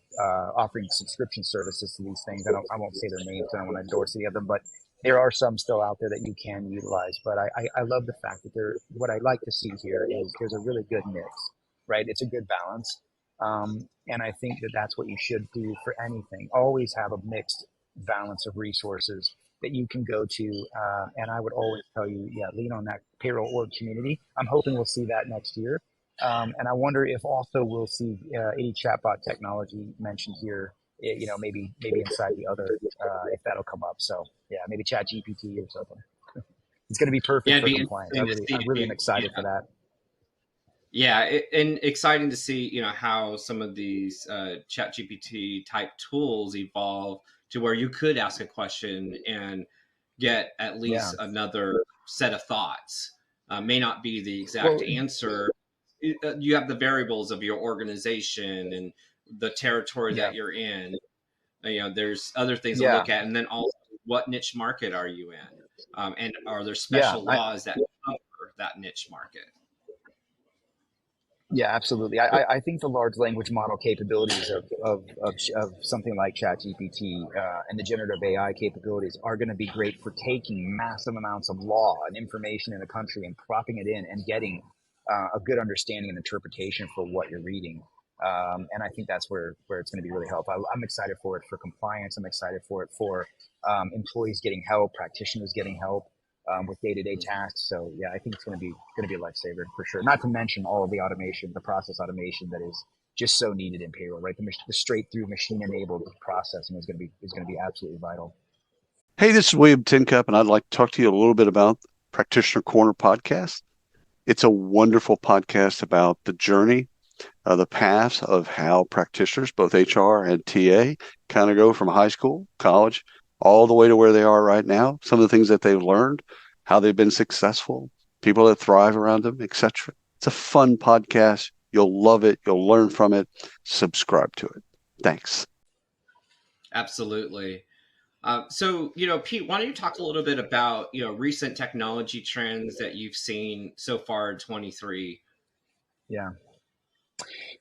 Speaker 3: offering subscription services to these things. I won't say their names. I don't want to endorse any of them, but there are some still out there that you can utilize. But I love the fact that what I like to see here is there's a really good mix, right? It's a good balance. And I think that that's what you should do for anything. Always have a mixed balance of resources that you can go to. And I would always tell you, yeah, lean on that Payroll Org community. I'm hoping we'll see that next year. And I wonder if also we'll see any chatbot technology mentioned here, maybe inside the other, if that'll come up. So yeah, maybe Chat GPT or something. It's going to be perfect for compliance. I really am excited for that.
Speaker 2: Yeah, and exciting to see, how some of these Chat GPT type tools evolve to where you could ask a question and get at least another set of thoughts. May not be the exact answer. You have the variables of your organization and the territory that you're in. There's other things to look at, and then also what niche market are you in, and are there special laws that cover that niche market?
Speaker 3: Yeah, absolutely. I think the large language model capabilities of something like ChatGPT and the generative AI capabilities are going to be great for taking massive amounts of law and information in a country and propping it in and getting a good understanding and interpretation for what you're reading. And I think that's where it's going to be really helpful. I'm excited for it for compliance. I'm excited for it for employees getting help, practitioners getting help with day-to-day tasks. So yeah, I think it's going to be a lifesaver for sure. Not to mention all of the automation, the process automation that is just so needed in payroll, right? The straight-through machine-enabled processing is going to be absolutely vital.
Speaker 7: Hey, this is William Tincup, and I'd like to talk to you a little bit about Practitioner Corner podcast. It's a wonderful podcast about the journey, the paths of how practitioners, both HR and TA, kind of go from high school, college, all the way to where they are right now. Some of the things that they've learned, how they've been successful, people that thrive around them, etc. It's a fun podcast. You'll love it. You'll learn from it. Subscribe to it. Thanks.
Speaker 2: Absolutely. So, Pete, why don't you talk a little bit about, recent technology trends that you've seen so far in 23?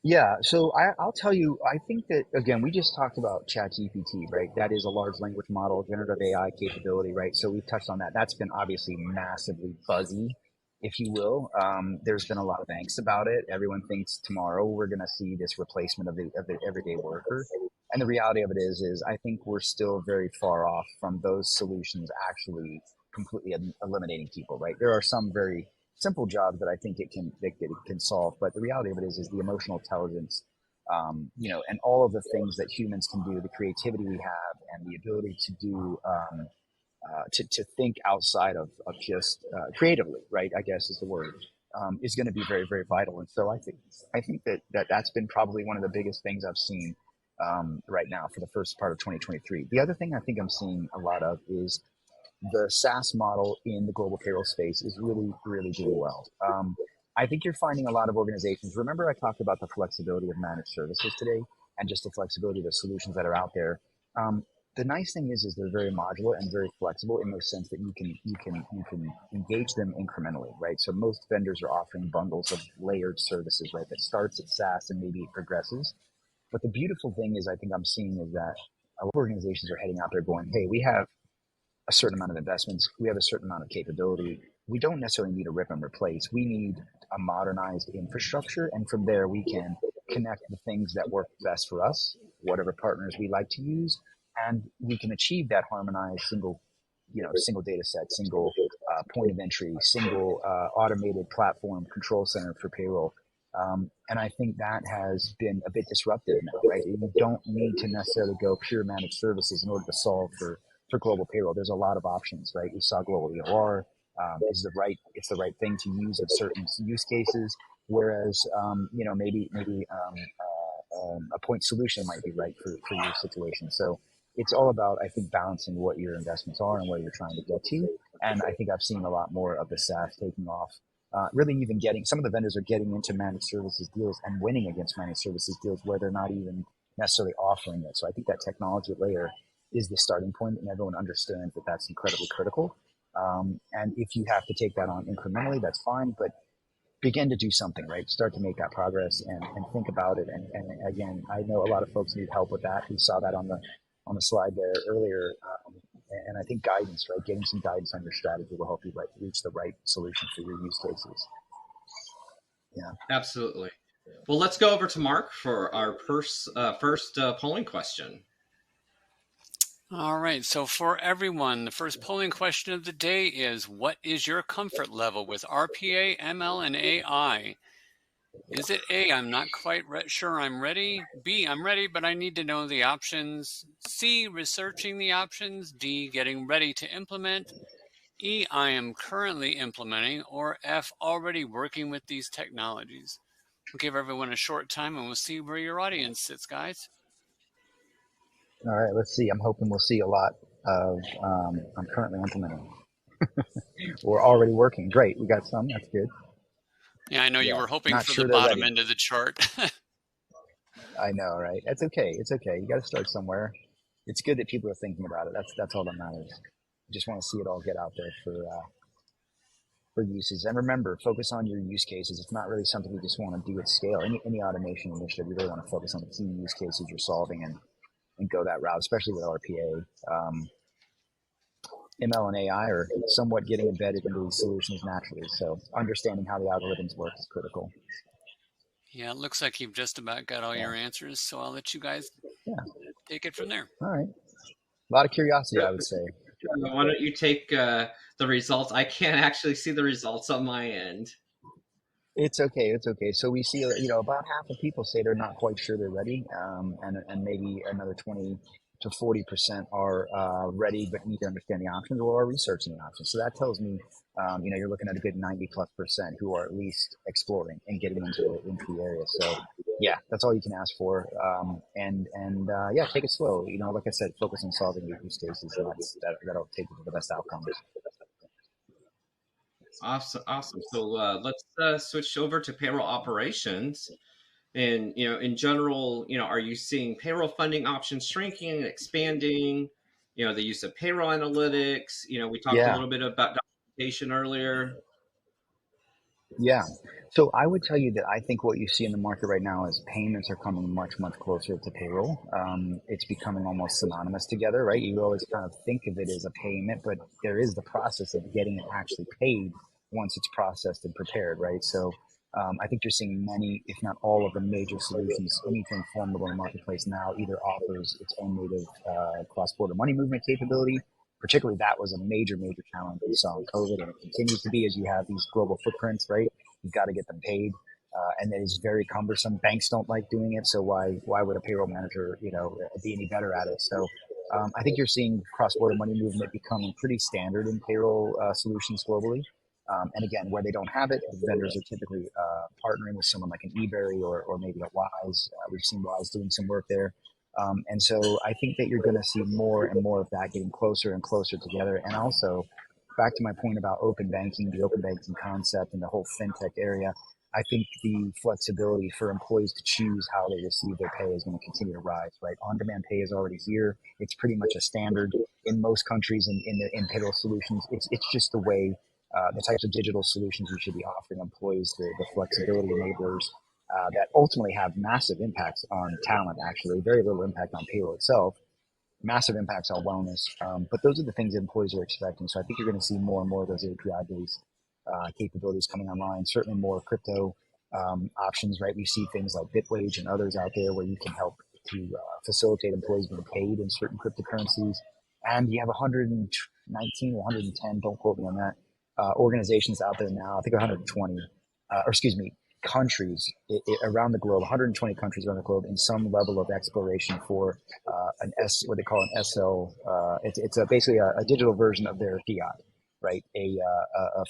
Speaker 3: Yeah. So I'll tell you, I think that, again, we just talked about ChatGPT, right? That is a large language model, generative AI capability, right? So we've touched on that. That's been obviously massively buzzy, if you will. There's been a lot of angst about it. Everyone thinks tomorrow we're going to see this replacement of the everyday worker. And the reality of it is I think we're still very far off from those solutions actually completely eliminating people, right? There are some very simple jobs that I think it can solve, but the reality of it is the emotional intelligence, and all of the things that humans can do, the creativity we have, and the ability to do, to think outside of just creatively, right? I guess is the word, is going to be very, very vital. And so I think that's been probably one of the biggest things I've seen right now for the first part of 2023. The other thing I think I'm seeing a lot of is the SaaS model in the global payroll space is really, really doing well. I think you're finding a lot of organizations. Remember, I talked about the flexibility of managed services today and just the flexibility of the solutions that are out there. The nice thing is they're very modular and very flexible in the sense that you can engage them incrementally, right? So most vendors are offering bundles of layered services, right? That starts at SaaS and maybe it progresses. But the beautiful thing is, I think I'm seeing is that a lot of organizations are heading out there going, hey, we have a certain amount of investments. We have a certain amount of capability. We don't necessarily need a rip and replace. We need a modernized infrastructure. And from there, we can connect the things that work best for us, whatever partners we like to use. And we can achieve that harmonized single data set, single point of entry, single automated platform control center for payroll And I think that has been a bit disruptive now, right? You don't need to necessarily go pure managed services in order to solve for global payroll. There's a lot of options, right? We saw global EOR it's the right thing to use in certain use cases, whereas maybe a point solution might be right for your situation. So it's all about, I think, balancing what your investments are and where you're trying to get to. And I think I've seen a lot more of the SaaS taking off. Really even getting, some of the vendors are getting into managed services deals and winning against managed services deals where they're not even necessarily offering it. So I think that technology layer is the starting point, and everyone understands that that's incredibly critical. And if you have to take that on incrementally, that's fine, but begin to do something, right? Start to make that progress and think about it. And again, I know a lot of folks need help with that. We saw that on the slide there earlier. And I think guidance, right? Getting some guidance on your strategy will help you reach the right solution for your use cases. Yeah,
Speaker 2: absolutely. Well, let's go over to Mark for our first polling question.
Speaker 4: All right. So for everyone, the first polling question of the day is, what is your comfort level with RPA, ML, and AI? Is it A, I'm not quite sure I'm ready? B, I'm ready, but I need to know the options. C, researching the options. D, getting ready to implement. E, I am currently implementing. Or F, already working with these technologies. We'll give everyone a short time and we'll see where your audience sits, guys.
Speaker 3: All right, let's see. I'm hoping we'll see a lot of I'm currently implementing. We're already working. Great. We got some. That's good.
Speaker 4: Yeah, I know you were hoping
Speaker 3: Not
Speaker 4: for
Speaker 3: sure
Speaker 4: the
Speaker 3: they're
Speaker 4: bottom
Speaker 3: ready.
Speaker 4: end of the chart.
Speaker 3: I know, right? It's okay. It's okay. You got to start somewhere. It's good that people are thinking about it. That's all that matters. You just want to see it all get out there for uses. And remember, focus on your use cases. It's not really something you just want to do at scale. Any automation initiative, you really want to focus on the key use cases you're solving and go that route, especially with RPA. ML and AI are somewhat getting embedded into these solutions naturally. So understanding how the algorithms work is critical.
Speaker 4: Yeah, it looks like you've just about got all your answers. So I'll let you guys take it from there.
Speaker 3: All right. A lot of curiosity, I would say.
Speaker 2: Why don't you take the results? I can't actually see the results on my end.
Speaker 3: It's okay. It's okay. So we see, about half of people say they're not quite sure they're ready, and maybe another 20 to 40% are ready but need to understand the options or are researching the options. So that tells me, you're looking at a good 90+% who are at least exploring and getting into the area. So yeah, that's all you can ask for. And take it slow. Like I said, focus on solving your use cases, and that'll take you to the best outcomes.
Speaker 2: Awesome. So let's switch over to payroll operations. And, in general, are you seeing payroll funding options shrinking, expanding, the use of payroll analytics? We talked a little bit about documentation earlier.
Speaker 3: Yeah. So I would tell you that I think what you see in the market right now is payments are coming much, much closer to payroll. It's becoming almost synonymous together, right? You always kind of think of it as a payment, but there is the process of getting it actually paid once it's processed and prepared, right? So I think you're seeing many, if not all of the major solutions, anything formidable in the marketplace now either offers its own native cross-border money movement capability. Particularly, that was a major, major challenge we saw in COVID, and it continues to be as you have these global footprints, right? You've got to get them paid, and it is very cumbersome. Banks don't like doing it, so why would a payroll manager, be any better at it? So I think you're seeing cross-border money movement becoming pretty standard in payroll solutions globally. And again, where they don't have it, the vendors are typically partnering with someone like an eBerry or maybe a Wise. We've seen Wise doing some work there. And so I think that you're going to see more and more of that getting closer and closer together. And also, back to my point about open banking, the open banking concept and the whole fintech area, I think the flexibility for employees to choose how they receive their pay is going to continue to rise, right? On-demand pay is already here. It's pretty much a standard in most countries in payroll solutions. It's just the way, the types of digital solutions you should be offering employees, the flexibility enablers, that ultimately have massive impacts on talent, actually, very little impact on payroll itself, massive impacts on wellness. But those are the things that employees are expecting. So I think you're going to see more and more of those API-based capabilities coming online, certainly more crypto options, right? We see things like Bitwage and others out there where you can help to facilitate employees being paid in certain cryptocurrencies. And you have 119 or 110, don't quote me on that, organizations out there now, I think 120, countries around the globe, 120 countries around the globe, in some level of exploration for what they call an SL. It's basically a digital version of their fiat, right? A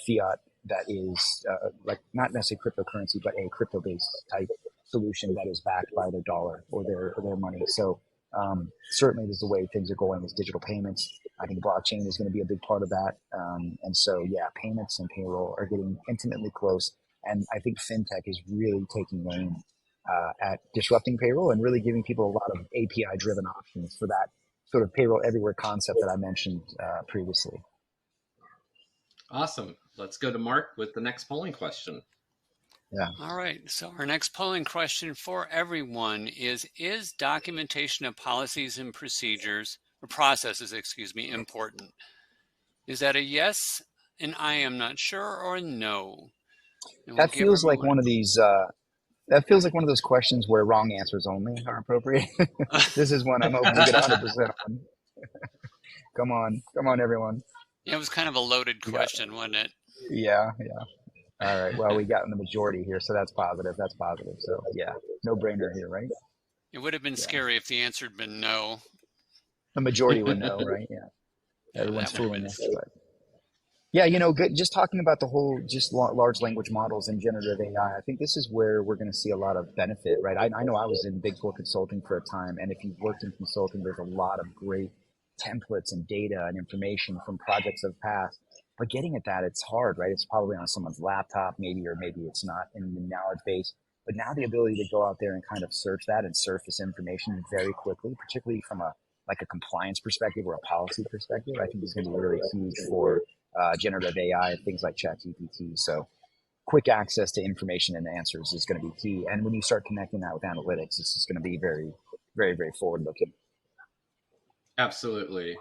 Speaker 3: fiat that is like not necessarily cryptocurrency, but a crypto-based type solution that is backed by their dollar or their money. So certainly, this is the way things are going is digital payments. I think blockchain is going to be a big part of that. And so, yeah, payments and payroll are getting intimately close. And I think fintech is really taking aim at disrupting payroll and really giving people a lot of API-driven options for that sort of payroll everywhere concept that I mentioned previously.
Speaker 2: Awesome. Let's go to Mark with the next polling question.
Speaker 3: Yeah.
Speaker 4: All right. So our next polling question for everyone is documentation of policies and procedures or processes, important? Is that a yes, and I am not sure, or a no? And
Speaker 3: That feels like one of these. That feels like one of those questions where wrong answers only are appropriate. This is one I'm hoping to get 100% on. Come on, everyone.
Speaker 4: Yeah, it was kind of a loaded question, wasn't it?
Speaker 3: Yeah. All right. Well, we got in the majority here, so that's positive. So, yeah, no brainer here, right?
Speaker 4: It would have been scary if the answer had been no.
Speaker 3: The majority would know, right? Yeah. Everyone's fooling us. But yeah, just talking about the whole large language models and generative AI, I think this is where we're going to see a lot of benefit, right? I know I was in Big Four consulting for a time, and if you've worked in consulting, there's a lot of great templates and data and information from projects of past. But getting at that, it's hard, right? It's probably on someone's laptop, maybe it's not in the knowledge base. But now the ability to go out there and kind of search that and surface information very quickly, particularly from a compliance perspective or a policy perspective, I think is going to be really huge for generative AI and things like ChatGPT. So quick access to information and answers is going to be key. And when you start connecting that with analytics, it's just going to be very, very, very forward looking.
Speaker 2: Absolutely.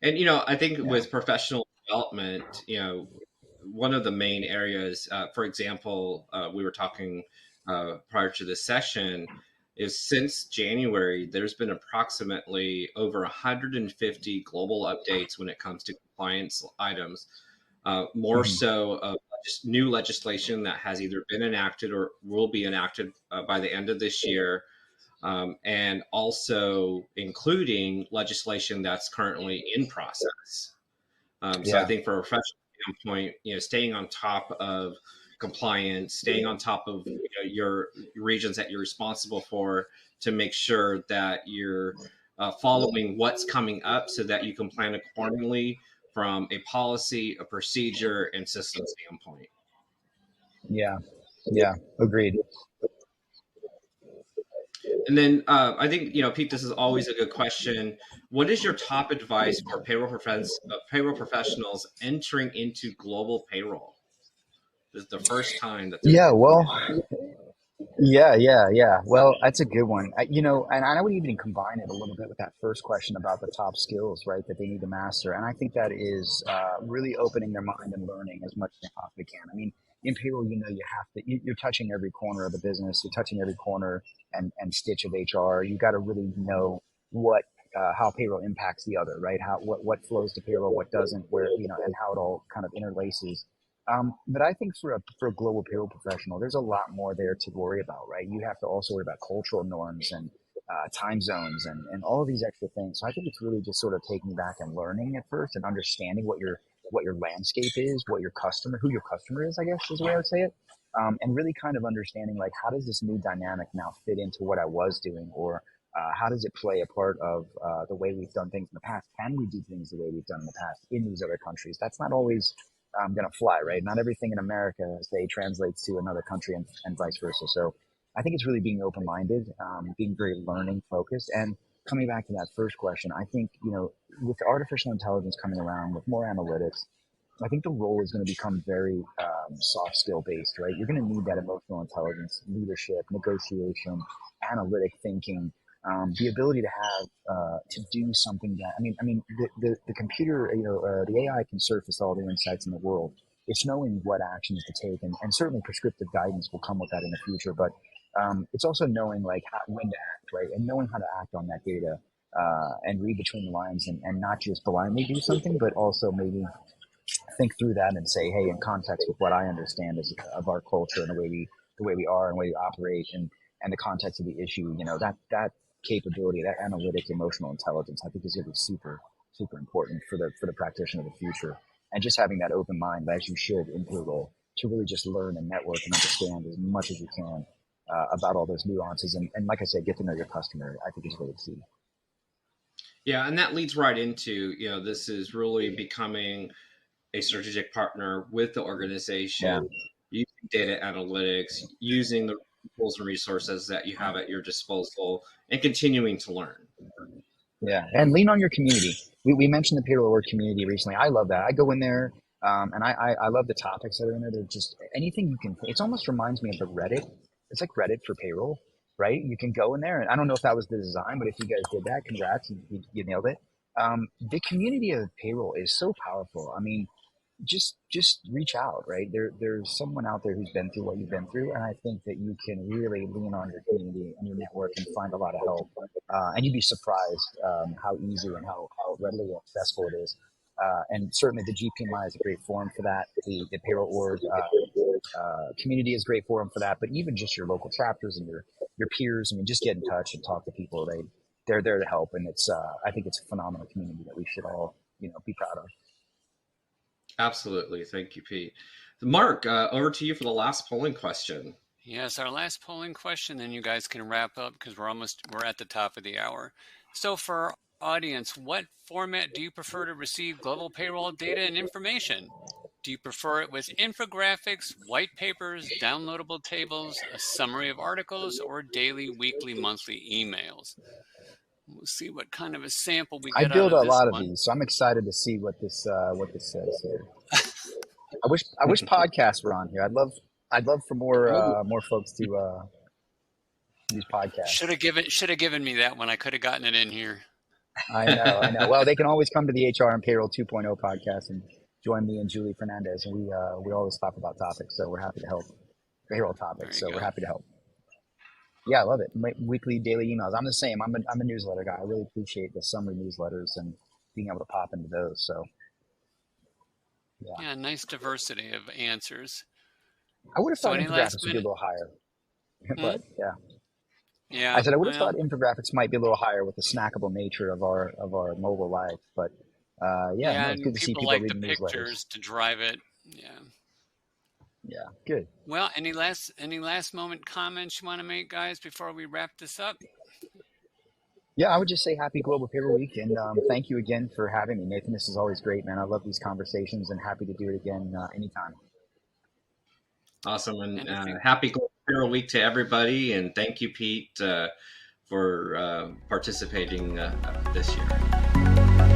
Speaker 2: And, I think with professional development, one of the main areas, for example, we were talking prior to this session, is since January, there's been approximately over 150 global updates when it comes to compliance items, more so of just new legislation that has either been enacted or will be enacted by the end of this year. And also including legislation that's currently in process. So I think for a professional standpoint, staying on top of compliance, staying on top of your regions that you're responsible for to make sure that you're following what's coming up so that you can plan accordingly from a policy, a procedure, and system standpoint.
Speaker 3: Yeah, agreed.
Speaker 2: And then I think, Pete, this is always a good question. What is your top advice for payroll professionals entering into global payroll? This is the first time that
Speaker 3: Yeah, well, that's a good one. And I would even combine it a little bit with that first question about the top skills, right, that they need to master. And I think that is really opening their mind and learning as much as they possibly can. I mean, in payroll, you have to, you're touching every corner of the business. You're touching every corner and stitch of HR. You got to really know how payroll impacts the other, right? What flows to payroll, what doesn't, where, and how it all kind of interlaces. But I think for a global payroll professional, there's a lot more there to worry about, right? You have to also worry about cultural norms and time zones and all of these extra things. So I think it's really just sort of taking back and learning at first and understanding what your landscape is, who your customer is, I guess is the way I would say it. And really kind of understanding like, how does this new dynamic now fit into what I was doing, or how does it play a part of the way we've done things in the past? Can we do things the way we've done in the past in these other countries? That's not always going to fly, right? Not everything in America, say, translates to another country and vice versa. So I think it's really being open-minded, being very learning focused. And coming back to that first question, I think, with artificial intelligence coming around, with more analytics, I think the role is going to become very soft skill based, right? You're going to need that emotional intelligence, leadership, negotiation, analytic thinking, the ability to have to do something that the computer, the AI can surface all the insights in the world. It's knowing what actions to take, and certainly prescriptive guidance will come with that in the future. But it's also knowing when to act, right, and knowing how to act on that data and read between the lines and not just blindly do something, but also maybe think through that and say, hey, in context with what I understand is of our culture and the way we are and the way we operate and the context of the issue, that capability, that analytic emotional intelligence, I think is going to be super, super important for the practitioner of the future. And just having that open mind, as you should in payroll, to really just learn and network and understand as much as you can about all those nuances. And like I said, get to know your customer, I think is really key.
Speaker 2: Yeah, and that leads right into, this is really becoming a strategic partner with the organization, using data analytics, using the tools and resources that you have at your disposal, and continuing to learn.
Speaker 3: Yeah, and lean on your community. We mentioned the Payroll Org community recently. I love that. I go in there, and I love the topics that are in there. They're just anything you can. It almost reminds me of the Reddit. It's like Reddit for payroll, right? You can go in there, and I don't know if that was the design, but if you guys did that, congrats, you nailed it. The community of payroll is so powerful. I mean, just reach out, right? There's someone out there who's been through what you've been through, and I think that you can really lean on your community and your network and find a lot of help. And you'd be surprised how easy and how readily accessible it is. And certainly the GPMI is a great forum for that. The Payroll Org community is a great forum for that. But even just your local chapters and your peers, I mean, just get in touch and talk to people. They're there to help, and it's I think it's a phenomenal community that we should all be proud of.
Speaker 2: Absolutely. Thank you, Pete. Mark, over to you for the last polling question.
Speaker 4: Yes, our last polling question, then you guys can wrap up because we're at the top of the hour. So for our audience, what format do you prefer to receive global payroll data and information? Do you prefer it with infographics, white papers, downloadable tables, a summary of articles, or daily, weekly, monthly emails? We'll see what kind of a sample we get.
Speaker 3: I build
Speaker 4: out of
Speaker 3: a lot
Speaker 4: one.
Speaker 3: of these, so I'm excited to see what this says here. I wish podcasts were on here. I'd love for more folks to use podcasts.
Speaker 4: Should have given me that one. I could have gotten it in here.
Speaker 3: I know. Well, they can always come to the HR and Payroll 2.0 podcast and join me and Julie Fernandez, and we always talk about topics. So we're happy to help payroll topics. So we're happy to help. Yeah, I love it. Weekly, daily emails. I'm the same. I'm a newsletter guy. I really appreciate the summary newsletters and being able to pop into those. So,
Speaker 4: yeah, nice diversity of answers.
Speaker 3: I would have thought infographics would be a little higher, but
Speaker 4: yeah.
Speaker 3: I said I would have thought infographics might be a little higher with the snackable nature of our mobile life. But it's good to see people
Speaker 4: like
Speaker 3: reading
Speaker 4: the
Speaker 3: newsletters
Speaker 4: pictures to drive it. Yeah.
Speaker 3: Yeah, good.
Speaker 4: Well, any last moment comments you want to make, guys, before we wrap this up?
Speaker 3: Yeah, I would just say happy Global Payroll Week, and thank you again for having me, Nathan. This is always great, man. I love these conversations, and happy to do it again anytime.
Speaker 2: Awesome, and happy Global Payroll Week to everybody, and thank you, Pete, for participating this year.